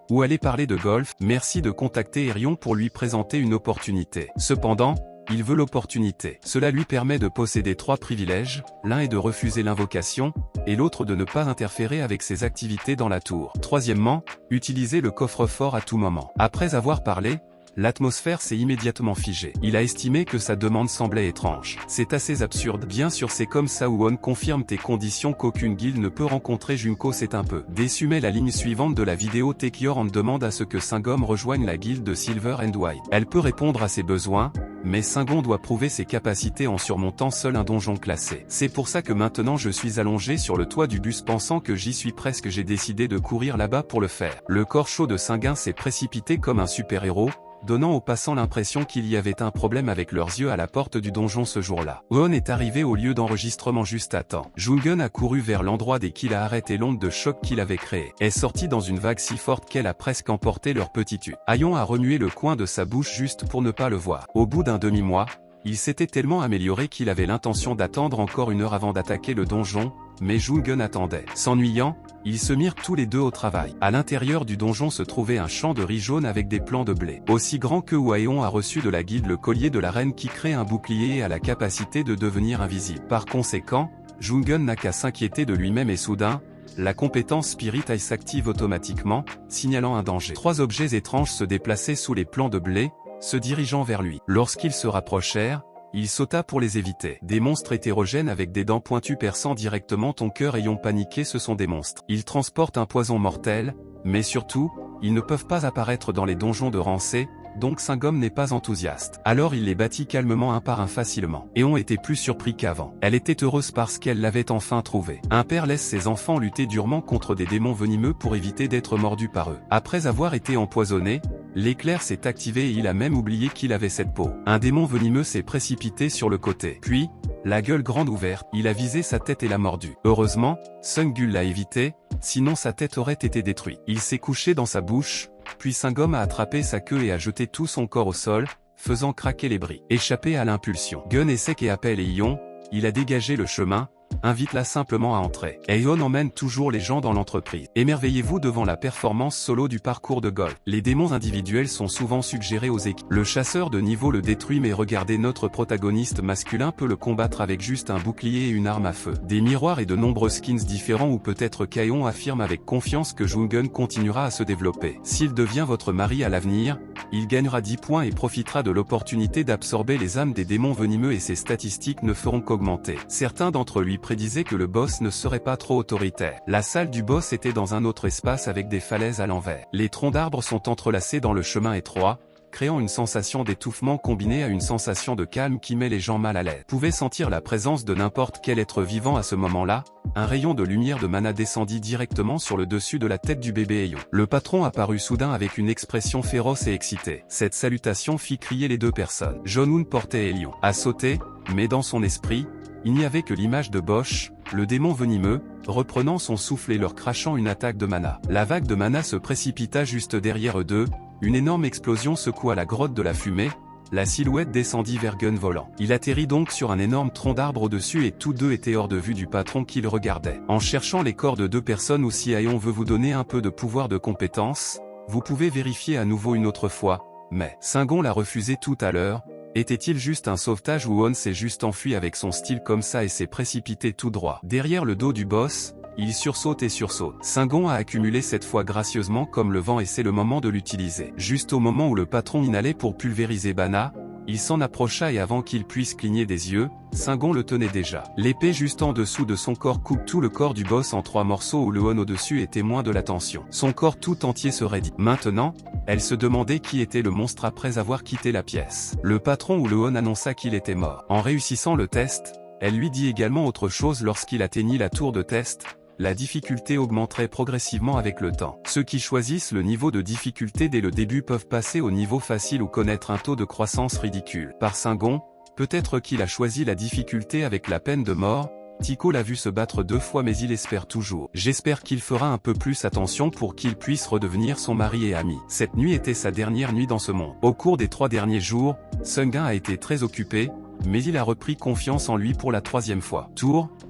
Ou aller parler de golf, merci de contacter Erion pour lui présenter une opportunité. Cependant, il veut l'opportunité. Cela lui permet de posséder 3 privilèges, l'un est de refuser l'invocation, et l'autre de ne pas interférer avec ses activités dans la tour. Troisièmement, utiliser le coffre-fort à tout moment. Après avoir parlé, l'atmosphère s'est immédiatement figée. Il a estimé que sa demande semblait étrange. C'est assez absurde. Bien sûr c'est comme ça où on confirme tes conditions qu'aucune guilde ne peut rencontrer Junko c'est un peu déçu mais la ligne suivante de la vidéo Takeyor en demande à ce que Sung-gon rejoigne la guilde de Silver and White. Elle peut répondre à ses besoins, mais Sung-gon doit prouver ses capacités en surmontant seul un donjon classé. C'est pour ça que maintenant je suis allongé sur le toit du bus pensant que j'y suis presque j'ai décidé de courir là-bas pour le faire. Le corps chaud de Sung-gon s'est précipité comme un super-héros, donnant aux passants l'impression qu'il y avait un problème avec leurs yeux à la porte du donjon ce jour-là. Won est arrivé au lieu d'enregistrement juste à temps. Jung-gun a couru vers l'endroit dès qu'il a arrêté l'onde de choc qu'il avait créée. Est sortie dans une vague si forte qu'elle a presque emporté leur petit tue. Ayon a remué le coin de sa bouche juste pour ne pas le voir. Au bout d'un demi-mois, il s'était tellement amélioré qu'il avait l'intention d'attendre encore 1 heure avant d'attaquer le donjon, mais Jung-gun attendait. S'ennuyant, ils se mirent tous les deux au travail. À l'intérieur du donjon se trouvait un champ de riz jaune avec des plants de blé. Aussi grand que Waeon a reçu de la guilde le collier de la reine qui crée un bouclier et a la capacité de devenir invisible. Par conséquent, Jung-gun n'a qu'à s'inquiéter de lui-même et soudain, la compétence Spirit Eye s'active automatiquement, signalant un danger. 3 objets étranges se déplaçaient sous les plants de blé, se dirigeant vers lui. Lorsqu'ils se rapprochèrent, Il sauta pour les éviter. Des monstres hétérogènes avec des dents pointues perçant directement ton cœur ayant paniqué, ce sont des monstres. Ils transportent un poison mortel, mais surtout, ils ne peuvent pas apparaître dans les donjons de Rancé, donc Singom n'est pas enthousiaste. Alors il les battit calmement un par un facilement. Eon était plus surpris qu'avant. Elle était heureuse parce qu'elle l'avait enfin trouvé. Un père laisse ses enfants lutter durement contre des démons venimeux pour éviter d'être mordus par eux. Après avoir été empoisonné, l'éclair s'est activé et il a même oublié qu'il avait cette peau. Un démon venimeux s'est précipité sur le côté. Puis, la gueule grande ouverte, il a visé sa tête et l'a mordu. Heureusement, Sungul l'a évité, sinon sa tête aurait été détruite. Il s'est couché dans sa bouche, puis Singom a attrapé sa queue et a jeté tout son corps au sol, faisant craquer les briques. Échappé à l'impulsion. Gun est sec et appelle Eion, il a dégagé le chemin, invite-la simplement à entrer. Eion emmène toujours les gens dans l'entreprise. Émerveillez-vous devant la performance solo du parcours de golf. Les démons individuels sont souvent suggérés aux équipes. Le chasseur de niveau le détruit, mais regardez, notre protagoniste masculin peut le combattre avec juste un bouclier et une arme à feu. Des miroirs et de nombreux skins différents, ou peut-être qu'Eion affirme avec confiance que Jungun continuera à se développer. S'il devient votre mari à l'avenir, il gagnera 10 points et profitera de l'opportunité d'absorber les âmes des démons venimeux et ses statistiques ne feront qu'augmenter. Certains d'entre lui prédisaient que le boss ne serait pas trop autoritaire. La salle du boss était dans un autre espace avec des falaises à l'envers. Les troncs d'arbres sont entrelacés dans le chemin étroit, créant une sensation d'étouffement combinée à une sensation de calme qui met les gens mal à l'aise. Vous pouvez sentir la présence de n'importe quel être vivant à ce moment-là. Un rayon de lumière de mana descendit directement sur le dessus de la tête du bébé Eion. Le patron apparut soudain avec une expression féroce et excitée. Cette salutation fit crier les deux personnes. Jonun portait Eion à sauter, mais dans son esprit, il n'y avait que l'image de Bosch, le démon venimeux, reprenant son souffle et leur crachant une attaque de mana. La vague de mana se précipita juste derrière eux deux, une énorme explosion secoua la grotte de la fumée, la silhouette descendit vers Gun volant. Il atterrit donc sur un énorme tronc d'arbre au-dessus et tous deux étaient hors de vue du patron qui le regardait. En cherchant les corps de deux personnes, ou si Eion veut vous donner un peu de pouvoir de compétence, vous pouvez vérifier à nouveau une autre fois, mais Singon l'a refusé tout à l'heure. Était-il juste un sauvetage ou On s'est juste enfui avec son style comme ça et s'est précipité tout droit derrière le dos du boss? Il sursaute et sursaute. Singon a accumulé cette fois gracieusement comme le vent et c'est le moment de l'utiliser. Juste au moment où le patron inhalait pour pulvériser Bana, il s'en approcha et avant qu'il puisse cligner des yeux, Singon le tenait déjà. L'épée juste en dessous de son corps coupe tout le corps du boss en 3 morceaux où le On au-dessus est témoin de l'attention. Son corps tout entier se raidit. Maintenant, elle se demandait qui était le monstre après avoir quitté la pièce. Le patron ou le On annonça qu'il était mort. En réussissant le test, elle lui dit également autre chose lorsqu'il atteignit la tour de test. La difficulté augmenterait progressivement avec le temps. Ceux qui choisissent le niveau de difficulté dès le début peuvent passer au niveau facile ou connaître un taux de croissance ridicule. Par Singon, peut-être qu'il a choisi la difficulté avec la peine de mort. Tico l'a vu se battre 2 fois mais il espère toujours. J'espère qu'il fera un peu plus attention pour qu'il puisse redevenir son mari et ami. Cette nuit était sa dernière nuit dans ce monde. Au cours des 3 derniers jours, Sungun a été très occupé, mais il a repris confiance en lui pour la 3e fois.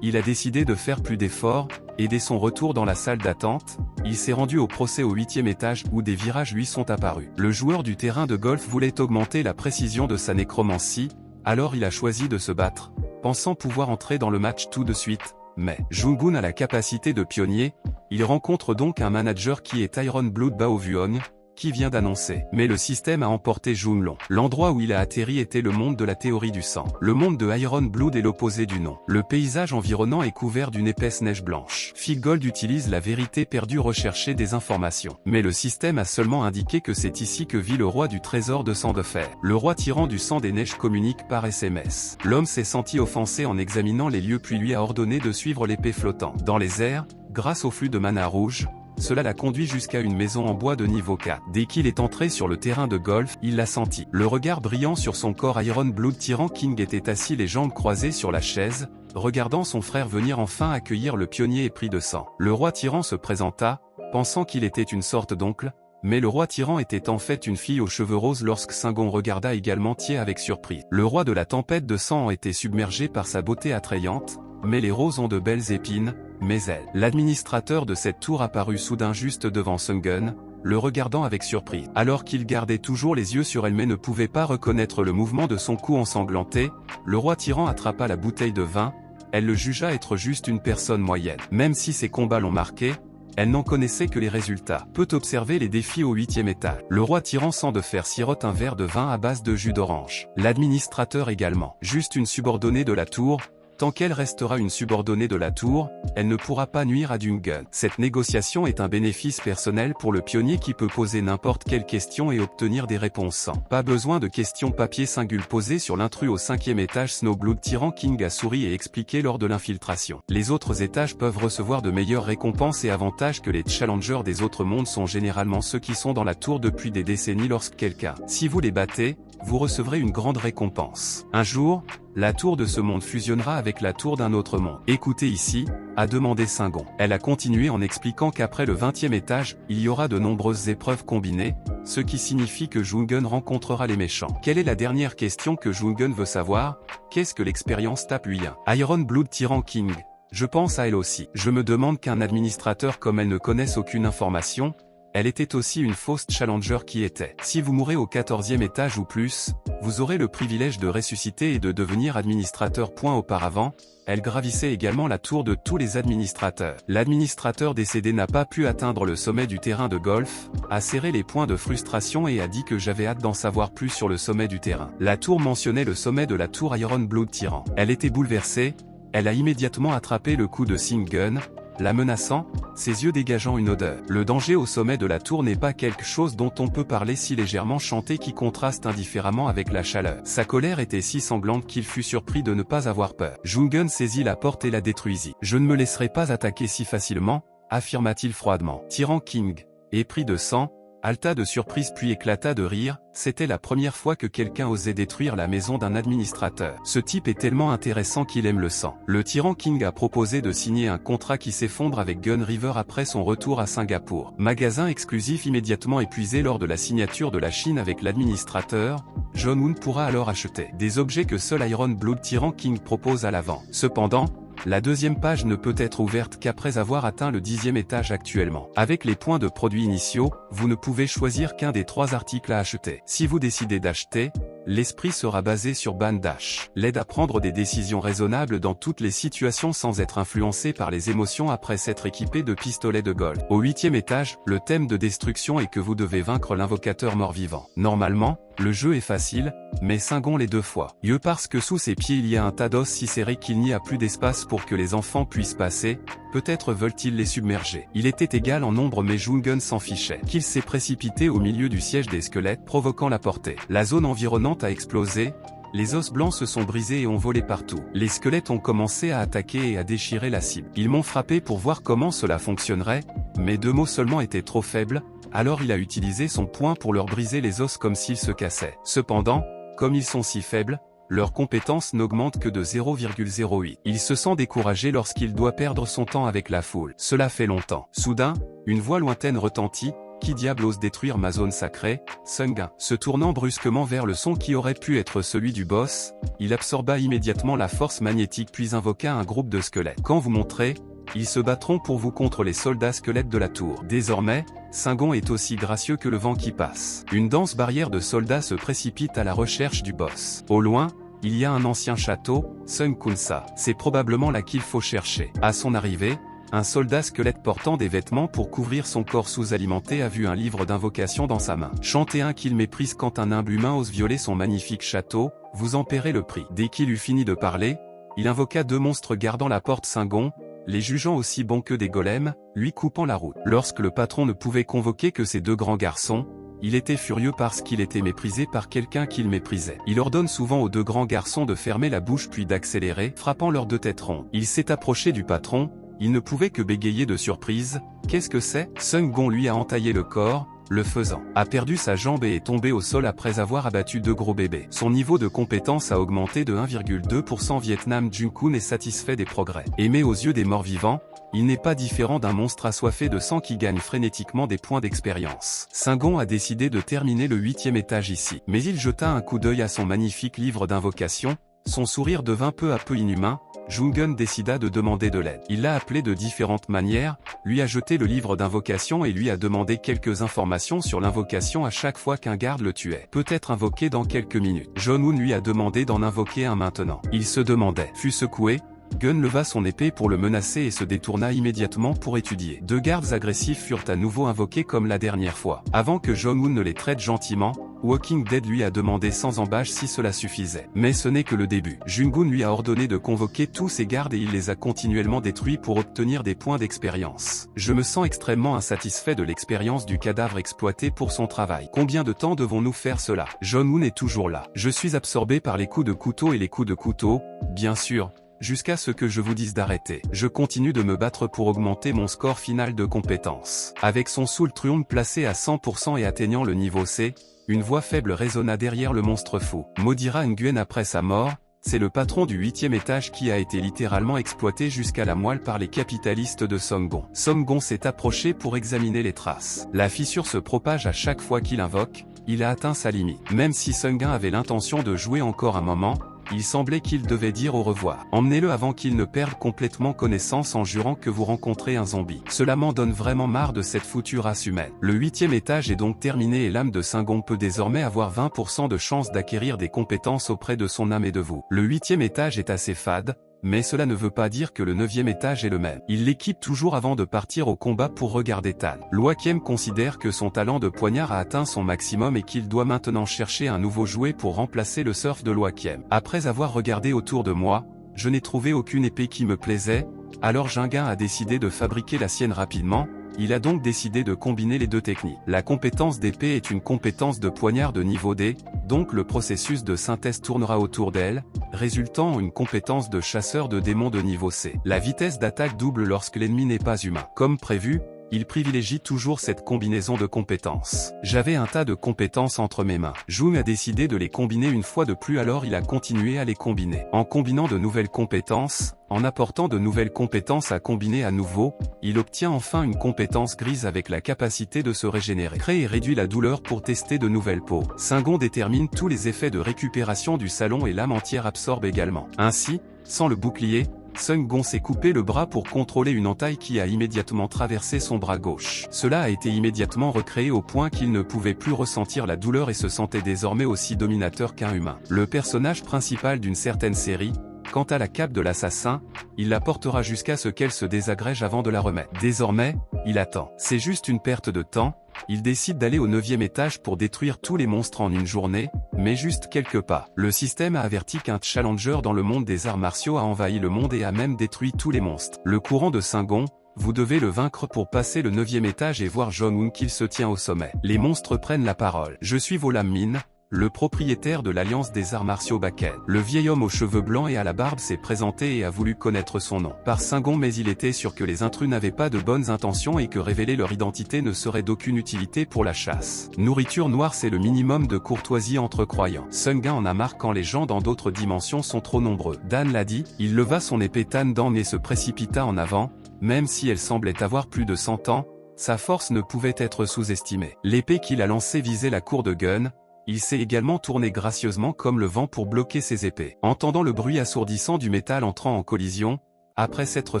Il a décidé de faire plus d'efforts, et dès son retour dans la salle d'attente, il s'est rendu au procès au 8e étage où des virages lui sont apparus. Le joueur du terrain de golf voulait augmenter la précision de sa nécromancie, alors il a choisi de se battre, pensant pouvoir entrer dans le match tout de suite, mais Jungun a la capacité de pionnier, il rencontre donc un manager qui est Iron Blood Baovuong, qui vient d'annoncer. Mais le système a emporté Junlong. L'endroit où il a atterri était le monde de la théorie du sang. Le monde de Iron Blood est l'opposé du nom. Le paysage environnant est couvert d'une épaisse neige blanche. Figold utilise la vérité perdue rechercher des informations. Mais le système a seulement indiqué que c'est ici que vit le roi du trésor de sang de fer. Le roi tyran du sang des neiges communique par SMS. L'homme s'est senti offensé en examinant les lieux puis lui a ordonné de suivre l'épée flottant dans les airs, grâce au flux de mana rouge. Cela l'a conduit jusqu'à une maison en bois de niveau 4. Dès qu'il est entré sur le terrain de golf, il l'a senti. Le regard brillant sur son corps Iron Blood Tyran King était assis les jambes croisées sur la chaise, regardant son frère venir enfin accueillir le pionnier épris de sang. Le roi tyran se présenta, pensant qu'il était une sorte d'oncle, mais le roi tyran était en fait une fille aux cheveux roses lorsque Singon regarda également Thier avec surprise. Le roi de la tempête de sang a été submergé par sa beauté attrayante, mais les roses ont de belles épines, mais elle. L'administrateur de cette tour apparut soudain juste devant Sungun, le regardant avec surprise. Alors qu'il gardait toujours les yeux sur elle mais ne pouvait pas reconnaître le mouvement de son cou ensanglanté, le roi tyran attrapa la bouteille de vin, elle le jugea être juste une personne moyenne. Même si ses combats l'ont marqué, Elle n'en connaissait que les résultats. Peut observer les défis au 8e étage. Le roi tyran sans de faire sirote un verre de vin à base de jus d'orange. L'administrateur également. Juste une subordonnée de la tour. Tant qu'elle restera une subordonnée de la tour, elle ne pourra pas nuire à Jungun. Cette négociation est un bénéfice personnel pour le pionnier qui peut poser n'importe quelle question et obtenir des réponses sans. Pas besoin de questions papier singule posées sur l'intrus au 5e étage. Snowblood Tyran King a souri et expliqué lors de l'infiltration. Les autres étages peuvent recevoir de meilleures récompenses et avantages que les challengers des autres mondes sont généralement ceux qui sont dans la tour depuis des décennies. Lorsque quelqu'un, si vous les battez, vous recevrez une grande récompense. Un jour, la tour de ce monde fusionnera avec la tour d'un autre monde. Écoutez ici, a demandé Singon. Elle a continué en expliquant qu'après le 20e étage, il y aura de nombreuses épreuves combinées, ce qui signifie que Jungun rencontrera les méchants. Quelle est la dernière question que Jungun veut savoir? Qu'est-ce que l'expérience tape lui? Iron Blood Tyran King. Je pense à elle aussi. Je me demande qu'un administrateur comme elle ne connaisse aucune information. Elle était aussi une fausse challenger qui était. Si vous mourrez au 14e étage ou plus, vous aurez le privilège de ressusciter et de devenir administrateur. Auparavant, elle gravissait également la tour de tous les administrateurs. L'administrateur décédé n'a pas pu atteindre le sommet du terrain de golf, a serré les poings de frustration et a dit que j'avais hâte d'en savoir plus sur le sommet du terrain. La tour mentionnait le sommet de la tour Iron Blood Tyran. Elle était bouleversée, elle a immédiatement attrapé le coup de Singun, la menaçant, ses yeux dégageant une odeur. Le danger au sommet de la tour n'est pas quelque chose dont on peut parler si légèrement chanté qui contraste indifféremment avec la chaleur. Sa colère était si sanglante qu'il fut surpris de ne pas avoir peur. Jungun saisit la porte et la détruisit. Je ne me laisserai pas attaquer si facilement, affirma-t-il froidement. Tyran King, épris de sang, halta de surprise puis éclata de rire. C'était la première fois que quelqu'un osait détruire la maison d'un administrateur. Ce type est tellement intéressant qu'il aime le sang. Le Tyran King a proposé de signer un contrat qui s'effondre avec Gun River après son retour à Singapour. Magasin exclusif immédiatement épuisé lors de la signature de la Chine avec l'administrateur, Jong-un pourra alors acheter des objets que seul Iron Blood Tyran King propose à la vente. Cependant, la deuxième page ne peut être ouverte qu'après avoir atteint le 10e étage actuellement. Avec les points de produits initiaux, vous ne pouvez choisir qu'un des 3 articles à acheter. Si vous décidez d'acheter, l'esprit sera basé sur Ban Dash. L'aide à prendre des décisions raisonnables dans toutes les situations sans être influencé par les émotions après s'être équipé de pistolets de golf. Au 8e étage, le thème de destruction est que vous devez vaincre l'invocateur mort-vivant. Normalement, le jeu est facile, mais Singon l'est 2 fois. Parce que sous ses pieds il y a un tas d'os si serré qu'il n'y a plus d'espace pour que les enfants puissent passer, peut-être veulent-ils les submerger. Il était égal en nombre mais Jungun s'en fichait. Qu'il s'est précipité au milieu du siège des squelettes provoquant la portée. La zone environnante a explosé, les os blancs se sont brisés et ont volé partout. Les squelettes ont commencé à attaquer et à déchirer la cible. Ils m'ont frappé pour voir comment cela fonctionnerait, mais 2 mots seulement étaient trop faibles. Alors il a utilisé son poing pour leur briser les os comme s'ils se cassaient. Cependant, comme ils sont si faibles, leur compétence n'augmente que de 0,08. Il se sent découragé lorsqu'il doit perdre son temps avec la foule. Cela fait longtemps. Soudain, une voix lointaine retentit. Qui diable ose détruire ma zone sacrée? Sungun. Se tournant brusquement vers le son qui aurait pu être celui du boss, il absorba immédiatement la force magnétique puis invoqua un groupe de squelettes. Quand vous monterez, ils se battront pour vous contre les soldats squelettes de la tour. Désormais, Singon est aussi gracieux que le vent qui passe. Une dense barrière de soldats se précipite à la recherche du boss. Au loin, il y a un ancien château, Sun Kunsa. C'est probablement là qu'il faut chercher. À son arrivée, un soldat squelette portant des vêtements pour couvrir son corps sous-alimenté a vu un livre d'invocation dans sa main. Chantez un qu'il méprise quand un humble humain ose violer son magnifique château, vous en paierez le prix. Dès qu'il eut fini de parler, il invoqua 2 monstres gardant la porte Singon, les jugeant aussi bons que des golems, lui coupant la route. Lorsque le patron ne pouvait convoquer que ces 2 grands garçons, il était furieux parce qu'il était méprisé par quelqu'un qu'il méprisait. Il ordonne souvent aux 2 grands garçons de fermer la bouche puis d'accélérer, frappant leurs 2 têtes rondes. Il s'est approché du patron, il ne pouvait que bégayer de surprise. Qu'est-ce que c'est? Singon lui a entaillé le corps, le faisant. A perdu sa jambe et est tombé au sol après avoir abattu 2 gros bébés. Son niveau de compétence a augmenté de 1,2%. Vietnam Jungun est satisfait des progrès. Aimé aux yeux des morts vivants, il n'est pas différent d'un monstre assoiffé de sang qui gagne frénétiquement des points d'expérience. Singon a décidé de terminer le 8e étage ici. Mais il jeta un coup d'œil à son magnifique livre d'invocation, son sourire devint peu à peu inhumain. Jungun décida de demander de l'aide. Il l'a appelé de différentes manières, lui a jeté le livre d'invocation et lui a demandé quelques informations sur l'invocation à chaque fois qu'un garde le tuait. Peut-être invoqué dans quelques minutes. Jong-un lui a demandé d'en invoquer un maintenant. Il se demandait. Fut secoué, Gun leva son épée pour le menacer et se détourna immédiatement pour étudier. Deux gardes agressifs furent à nouveau invoqués comme la dernière fois. Avant que Jong-un ne les traite gentiment, Walking Dead lui a demandé sans embâche si cela suffisait. Mais ce n'est que le début. Jung-un lui a ordonné de convoquer tous ses gardes et il les a continuellement détruits pour obtenir des points d'expérience. Je me sens extrêmement insatisfait de l'expérience du cadavre exploité pour son travail. Combien de temps devons-nous faire cela? Jong-un est toujours là. Je suis absorbé par les coups de couteau et les coups de couteau, bien sûr, jusqu'à ce que je vous dise d'arrêter. Je continue de me battre pour augmenter mon score final de compétence. Avec son Soul Triumph placé à 100% et atteignant le niveau C, une voix faible résonna derrière le monstre fou. Maudira Nguyen après sa mort, c'est le patron du 8e étage qui a été littéralement exploité jusqu'à la moelle par les capitalistes de Songgon. Songgon s'est approché pour examiner les traces. La fissure se propage à chaque fois qu'il invoque, il a atteint sa limite. Même si Sungin avait l'intention de jouer encore un moment, il semblait qu'il devait dire au revoir. Emmenez-le avant qu'il ne perde complètement connaissance en jurant que vous rencontrez un zombie. Cela m'en donne vraiment marre de cette foutue race humaine. Le 8e étage est donc terminé et l'âme de Sungong peut désormais avoir 20% de chance d'acquérir des compétences auprès de son âme et de vous. Le 8e étage est assez fade, mais cela ne veut pas dire que le 9e étage est le même. Il l'équipe toujours avant de partir au combat pour regarder Tan. Loakiem considère que son talent de poignard a atteint son maximum et qu'il doit maintenant chercher un nouveau jouet pour remplacer le surf de Loakiem. Après avoir regardé autour de moi, je n'ai trouvé aucune épée qui me plaisait, alors Jingin a décidé de fabriquer la sienne rapidement. Il a donc décidé de combiner les deux techniques. La compétence d'épée est une compétence de poignard de niveau D, donc le processus de synthèse tournera autour d'elle, résultant en une compétence de chasseur de démons de niveau C. La vitesse d'attaque double lorsque l'ennemi n'est pas humain. Comme prévu, il privilégie toujours cette combinaison de compétences. J'avais un tas de compétences entre mes mains. Jung a décidé de les combiner une fois de plus, alors il a continué à les combiner. En combinant de nouvelles compétences, en apportant de nouvelles compétences à combiner à nouveau, il obtient enfin une compétence grise avec la capacité de se régénérer. Crée et réduit la douleur pour tester de nouvelles peaux. Singon détermine tous les effets de récupération du salon et l'âme entière absorbe également. Ainsi, sans le bouclier, Sunggon s'est coupé le bras pour contrôler une entaille qui a immédiatement traversé son bras gauche. Cela a été immédiatement recréé au point qu'il ne pouvait plus ressentir la douleur et se sentait désormais aussi dominateur qu'un humain. Le personnage principal d'une certaine série, quant à la cape de l'assassin, il la portera jusqu'à ce qu'elle se désagrège avant de la remettre. Désormais, il attend. C'est juste une perte de temps. Il décide d'aller au 9e étage pour détruire tous les monstres en une journée, mais juste quelques pas. Le système a averti qu'un challenger dans le monde des arts martiaux a envahi le monde et a même détruit tous les monstres. Le courant de Singong, vous devez le vaincre pour passer le 9e étage et voir Jong-un qu'il se tient au sommet. Les monstres prennent la parole. Je suis Volam-min, le propriétaire de l'Alliance des arts martiaux Bakken. Le vieil homme aux cheveux blancs et à la barbe s'est présenté et a voulu connaître son nom. Par Singong, mais il était sûr que les intrus n'avaient pas de bonnes intentions et que révéler leur identité ne serait d'aucune utilité pour la chasse. Nourriture noire, c'est le minimum de courtoisie entre croyants. Sungin en a marre quand les gens dans d'autres dimensions sont trop nombreux. Dan l'a dit, il leva son épée Tan Dan et se précipita en avant, même si elle semblait avoir plus de 100 ans, sa force ne pouvait être sous-estimée. L'épée qu'il a lancée visait la cour de Gun. Il s'est également tourné gracieusement comme le vent pour bloquer ses épées. Entendant le bruit assourdissant du métal entrant en collision, après s'être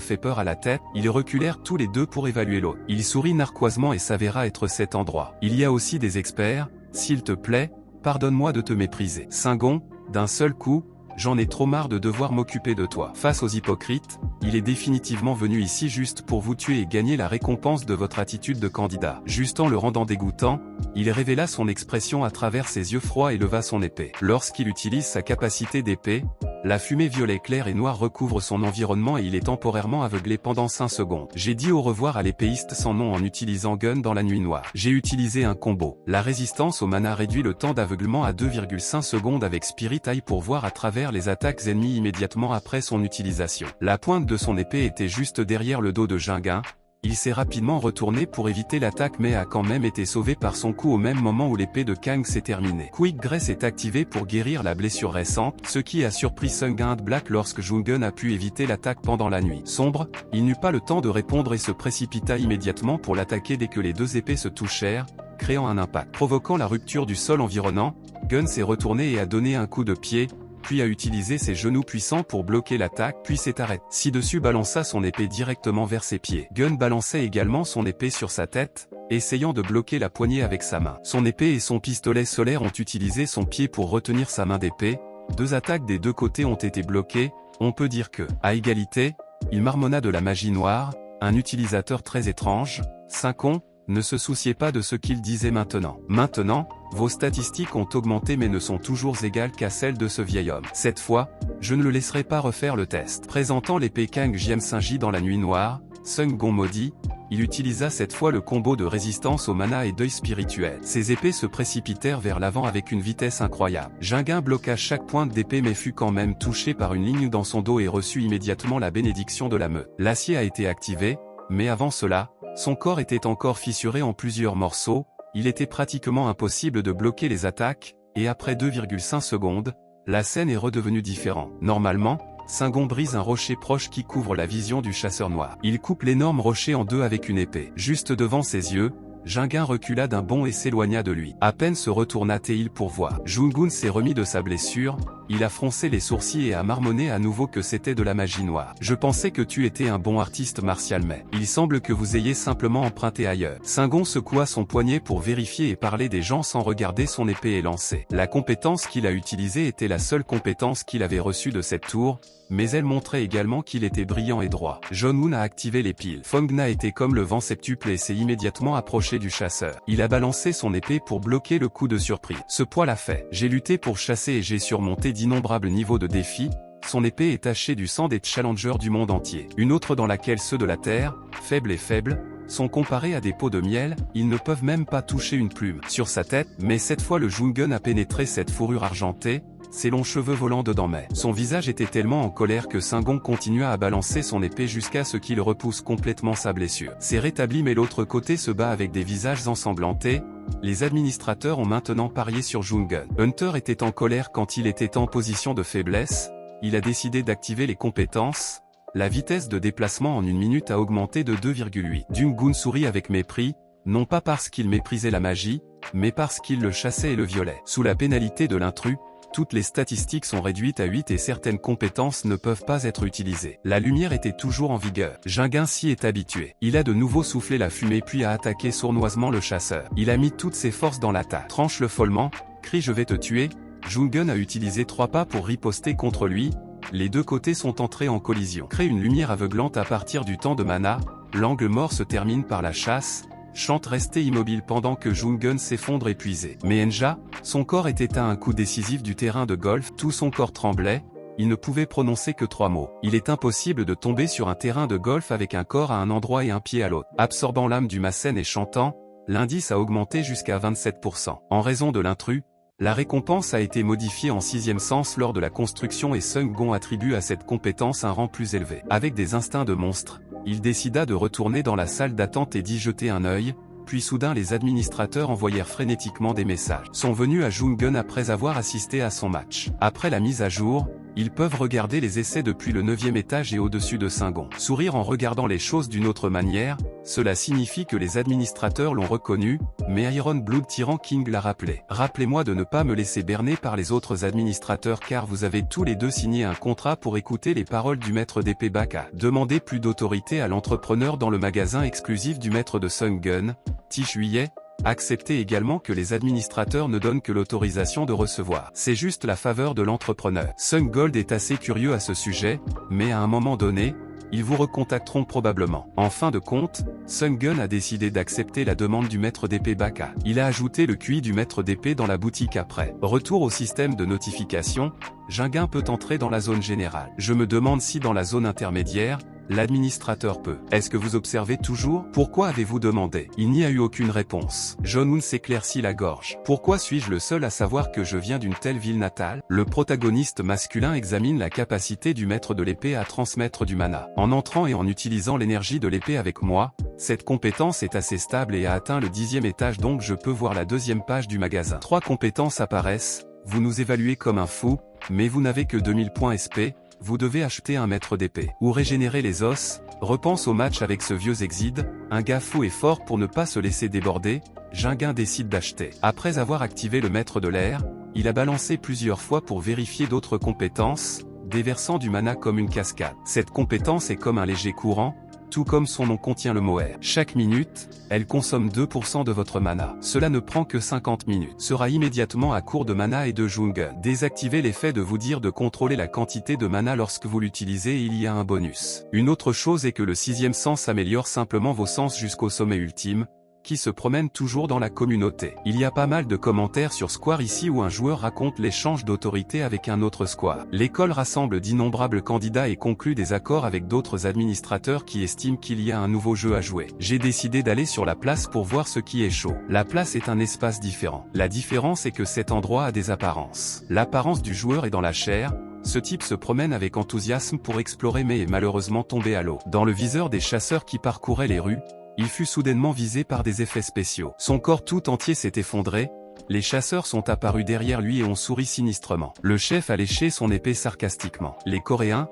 fait peur à la tête, ils reculèrent tous les deux pour évaluer l'autre. Il sourit narquoisement et s'avéra être cet endroit. Il y a aussi des experts, s'il te plaît, pardonne-moi de te mépriser. Singong, d'un seul coup, j'en ai trop marre de devoir m'occuper de toi. Face aux hypocrites, il est définitivement venu ici juste pour vous tuer et gagner la récompense de votre attitude de candidat. Juste en le rendant dégoûtant, il révéla son expression à travers ses yeux froids et leva son épée. Lorsqu'il utilise sa capacité d'épée, la fumée violet clair et noir recouvre son environnement et il est temporairement aveuglé pendant 5 secondes. J'ai dit au revoir à l'épéiste sans nom en utilisant Gun dans la nuit noire. J'ai utilisé un combo. La résistance au mana réduit le temps d'aveuglement à 2,5 secondes avec Spirit Eye pour voir à travers les attaques ennemies immédiatement après son utilisation. La pointe de son épée était juste derrière le dos de Jingin. Il s'est rapidement retourné pour éviter l'attaque mais a quand même été sauvé par son coup au même moment où l'épée de Kang s'est terminée. Quick Grace est activé pour guérir la blessure récente, ce qui a surpris Sungin Black lorsque Jung-un a pu éviter l'attaque pendant la nuit sombre. Il n'eut pas le temps de répondre et se précipita immédiatement pour l'attaquer dès que les deux épées se touchèrent, créant un impact. Provoquant la rupture du sol environnant, Gun s'est retourné et a donné un coup de pied, puis a utilisé ses genoux puissants pour bloquer l'attaque, puis s'est arrêté. Ci-dessus balança son épée directement vers ses pieds. Gun balançait également son épée sur sa tête, essayant de bloquer la poignée avec sa main. Son épée et son pistolet solaire ont utilisé son pied pour retenir sa main d'épée. Deux attaques des deux côtés ont été bloquées, On peut dire que, à égalité, il marmonna de la magie noire, un utilisateur très étrange. Syngong ne se souciait pas de ce qu'il disait maintenant. Maintenant, vos statistiques ont augmenté mais ne sont toujours égales qu'à celles de ce vieil homme. Cette fois, je ne le laisserai pas refaire le test. Présentant l'épée Kang Jiemsinji dans la nuit noire, Syngong maudit, il utilisa cette fois le combo de résistance au mana et deuil spirituel. Ses épées se précipitèrent vers l'avant avec une vitesse incroyable. Jinguin bloqua chaque pointe d'épée mais fut quand même touché par une ligne dans son dos et reçut immédiatement la bénédiction de la meute. L'acier a été activé, mais avant cela, son corps était encore fissuré en plusieurs morceaux, il était pratiquement impossible de bloquer les attaques, et après 2,5 secondes, la scène est redevenue différente. Normalement, Syngong brise un rocher proche qui couvre la vision du chasseur noir. Il coupe l'énorme rocher en deux avec une épée. Juste devant ses yeux, Jinguin recula d'un bond et s'éloigna de lui. À peine se retourna-t-il pour voir. Jungun s'est remis de sa blessure, il a froncé les sourcils et a marmonné à nouveau que c'était de la magie noire. Je pensais que tu étais un bon artiste martial mais il semble que vous ayez simplement emprunté ailleurs. Syngong secoua son poignet pour vérifier et parler des gens sans regarder son épée élancée. La compétence qu'il a utilisée était la seule compétence qu'il avait reçue de cette tour, mais elle montrait également qu'il était brillant et droit. Jong-un a activé les piles. Fongna était comme le vent septuple et s'est immédiatement approché du chasseur. Il a balancé son épée pour bloquer le coup de surprise. Ce poids l'a fait. J'ai lutté pour chasser et j'ai surmonté d'innombrables niveaux de défis. Son épée est tachée du sang des challengers du monde entier. Une autre dans laquelle ceux de la Terre, faibles et faibles, sont comparés à des pots de miel, ils ne peuvent même pas toucher une plume sur sa tête, mais cette fois le Jungun a pénétré cette fourrure argentée, ses longs cheveux volant dedans mais son visage était tellement en colère que Syngong continua à balancer son épée jusqu'à ce qu'il repousse complètement sa blessure. C'est rétabli mais l'autre côté se bat avec des visages ensanglantés. Les administrateurs ont maintenant parié sur Jungun. Hunter était en colère quand il était en position de faiblesse, il a décidé d'activer les compétences. La vitesse de déplacement en une minute a augmenté de 2,8. Jungun sourit avec mépris, non pas parce qu'il méprisait la magie, mais parce qu'il le chassait et le violait. Sous la pénalité de l'intrus, toutes les statistiques sont réduites à 8 et certaines compétences ne peuvent pas être utilisées. La lumière était toujours en vigueur. Jinguin s'y est habitué. Il a de nouveau soufflé la fumée puis a attaqué sournoisement le chasseur. Il a mis toutes ses forces dans l'attaque. Tranche-le follement, crie je vais te tuer. Jungun a utilisé 3 pas pour riposter contre lui. Les deux côtés sont entrés en collision. Crée une lumière aveuglante à partir du temps de mana, l'angle mort se termine par la chasse. Chante resté immobile pendant que Jungun s'effondre épuisé. Mais Enja, son corps était à un coup décisif du terrain de golf, tout son corps tremblait, il ne pouvait prononcer que 3 mots. Il est impossible de tomber sur un terrain de golf avec un corps à un endroit et un pied à l'autre. Absorbant l'âme du Masen et chantant, l'indice a augmenté jusqu'à 27%. En raison de l'intrus, la récompense a été modifiée en 6e sens lors de la construction et Syngong attribue à cette compétence un rang plus élevé. Avec des instincts de monstre, il décida de retourner dans la salle d'attente et d'y jeter un œil, puis soudain les administrateurs envoyèrent frénétiquement des messages. Sont venus à Jungun après avoir assisté à son match. Après la mise à jour, ils peuvent regarder les essais depuis le 9e étage et au-dessus de Syngong. Sourire en regardant les choses d'une autre manière, cela signifie que les administrateurs l'ont reconnu, mais Iron Blood Tyran King l'a rappelé. Rappelez-moi de ne pas me laisser berner par les autres administrateurs car vous avez tous les deux signé un contrat pour écouter les paroles du maître d'épée Baka. Demandez plus d'autorité à l'entrepreneur dans le magasin exclusif du maître de Syngong, Juillet. Acceptez également que les administrateurs ne donnent que l'autorisation de recevoir. C'est juste la faveur de l'entrepreneur. Syngong est assez curieux à ce sujet, mais à un moment donné, ils vous recontacteront probablement. En fin de compte, Syngong a décidé d'accepter la demande du maître d'épée Baka. Il a ajouté le QI du maître d'épée dans la boutique après. Retour au système de notification, Jinguin peut entrer dans la zone générale. Je me demande si dans la zone intermédiaire, l'administrateur peut. Est-ce que vous observez toujours? Pourquoi avez-vous demandé? Il n'y a eu aucune réponse. Jong-un s'éclaircit la gorge. Pourquoi suis-je le seul à savoir que je viens d'une telle ville natale? Le protagoniste masculin examine la capacité du maître de l'épée à transmettre du mana. En entrant et en utilisant l'énergie de l'épée avec moi, cette compétence est assez stable et a atteint le 10e étage donc je peux voir la 2e page du magasin. 3 compétences apparaissent, vous nous évaluez comme un fou, mais vous n'avez que 2000 points SP. Vous devez acheter un maître d'épée. Ou régénérer les os, repense au match avec ce vieux Exide, un gars fou et fort pour ne pas se laisser déborder, Jinguin décide d'acheter. Après avoir activé le maître de l'air, il a balancé plusieurs fois pour vérifier d'autres compétences, déversant du mana comme une cascade. Cette compétence est comme un léger courant, tout comme son nom contient le mot R. Chaque minute, elle consomme 2% de votre mana. Cela ne prend que 50 minutes. Sera immédiatement à court de mana et de Jungun. Désactivez l'effet de vous dire de contrôler la quantité de mana lorsque vous l'utilisez et il y a un bonus. Une autre chose est que le 6e sens améliore simplement vos sens jusqu'au sommet ultime, qui se promène toujours dans la communauté. Il y a pas mal de commentaires sur Square ici où un joueur raconte l'échange d'autorité avec un autre Square. L'école rassemble d'innombrables candidats et conclut des accords avec d'autres administrateurs qui estiment qu'il y a un nouveau jeu à jouer. J'ai décidé d'aller sur la place pour voir ce qui est chaud. La place est un espace différent. La différence est que cet endroit a des apparences. L'apparence du joueur est dans la chair. Ce type se promène avec enthousiasme pour explorer mais est malheureusement tombé à l'eau. Dans le viseur des chasseurs qui parcouraient les rues, il fut soudainement visé par des effets spéciaux. Son corps tout entier s'est effondré, les chasseurs sont apparus derrière lui et ont souri sinistrement. Le chef a léché son épée sarcastiquement. Les Coréens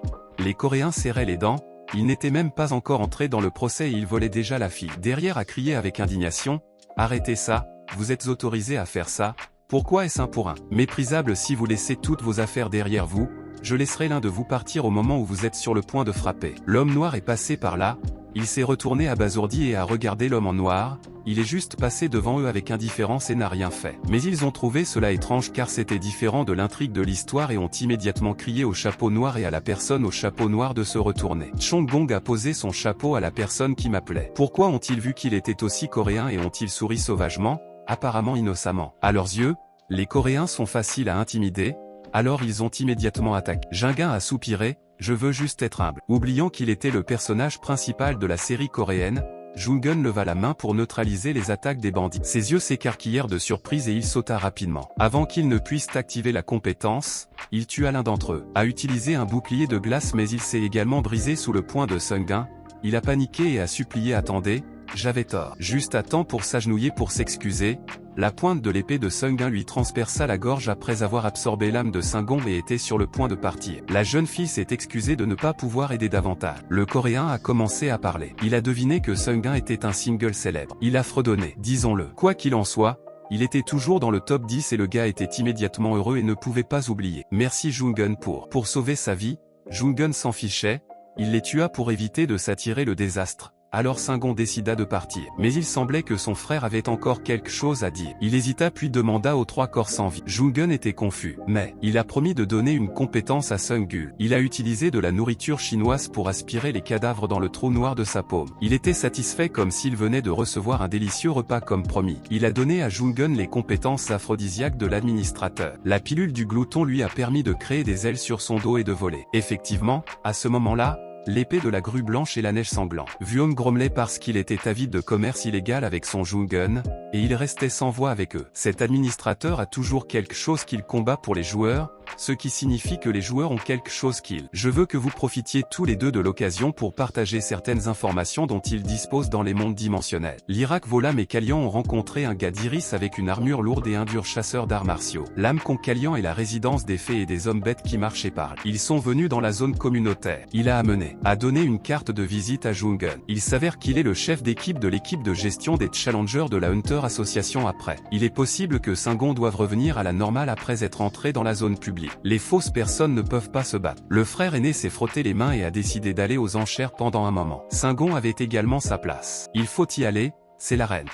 serraient les dents, ils n'étaient même pas encore entrés dans le procès et ils volaient déjà la fille. Derrière a crié avec indignation, « Arrêtez ça, vous êtes autorisé à faire ça, pourquoi est-ce un pour un? Méprisable si vous laissez toutes vos affaires derrière vous, je laisserai l'un de vous partir au moment où vous êtes sur le point de frapper. » L'homme noir est passé par là. Il s'est retourné abasourdi et a regardé l'homme en noir, il est juste passé devant eux avec indifférence et n'a rien fait. Mais ils ont trouvé cela étrange car c'était différent de l'intrigue de l'histoire et ont immédiatement crié au chapeau noir et à la personne au chapeau noir de se retourner. Chonggong a posé son chapeau à la personne qui m'appelait. Pourquoi ont-ils vu qu'il était aussi coréen et ont-ils souri sauvagement, apparemment innocemment? À leurs yeux, les Coréens sont faciles à intimider, alors ils ont immédiatement attaqué. Jingun a soupiré. Je veux juste être humble. Oubliant qu'il était le personnage principal de la série coréenne, Jungun leva la main pour neutraliser les attaques des bandits. Ses yeux s'écarquillèrent de surprise et il sauta rapidement. Avant qu'ils ne puissent activer la compétence, il tua l'un d'entre eux. A utilisé un bouclier de glace mais il s'est également brisé sous le poing de Sungun. Il a paniqué et a supplié « Attendez, j'avais tort ». Juste à temps pour s'agenouiller pour s'excuser. La pointe de l'épée de Sungun lui transperça la gorge après avoir absorbé l'âme de Sungun et était sur le point de partir. La jeune fille s'est excusée de ne pas pouvoir aider davantage. Le Coréen a commencé à parler. Il a deviné que Sungun était un single célèbre. Il a fredonné, disons-le. Quoi qu'il en soit, il était toujours dans le top 10 et le gars était immédiatement heureux et ne pouvait pas oublier. Merci Jungun pour sauver sa vie. Jungun s'en fichait, il les tua pour éviter de s'attirer le désastre. Alors Sungun décida de partir. Mais il semblait que son frère avait encore quelque chose à dire. Il hésita puis demanda aux trois corps sans vie. Jungun était confus. Mais, il a promis de donner une compétence à Sungun. Il a utilisé de la nourriture chinoise pour aspirer les cadavres dans le trou noir de sa paume. Il était satisfait comme s'il venait de recevoir un délicieux repas comme promis. Il a donné à Jungun les compétences aphrodisiaques de l'administrateur. La pilule du glouton lui a permis de créer des ailes sur son dos et de voler. Effectivement, à ce moment-là, l'épée de la grue blanche et la neige sanglante. Vuong grommelait parce qu'il était avide de commerce illégal avec son Jungun, et il restait sans voix avec eux. Cet administrateur a toujours quelque chose qu'il combat pour les joueurs, ce qui signifie que les joueurs ont quelque chose qu'ils. Je veux que vous profitiez tous les deux de l'occasion pour partager certaines informations dont ils disposent dans les mondes dimensionnels. L'Irak Volam et Kalian ont rencontré un gars d'Iris avec une armure lourde et un dur chasseur d'arts martiaux. L'âme con Kalian est la résidence des fées et des hommes bêtes qui marchent et parlent. Ils sont venus dans la zone communautaire. Il a donné une carte de visite à Jungun. Il s'avère qu'il est le chef d'équipe de l'équipe de gestion des challengers de la Hunter Association après. Il est possible que Sungun doive revenir à la normale après être entré dans la zone publique. Les fausses personnes ne peuvent pas se battre. Le frère aîné s'est frotté les mains et a décidé d'aller aux enchères pendant un moment. Sungun avait également sa place. Il faut y aller, c'est l'arène.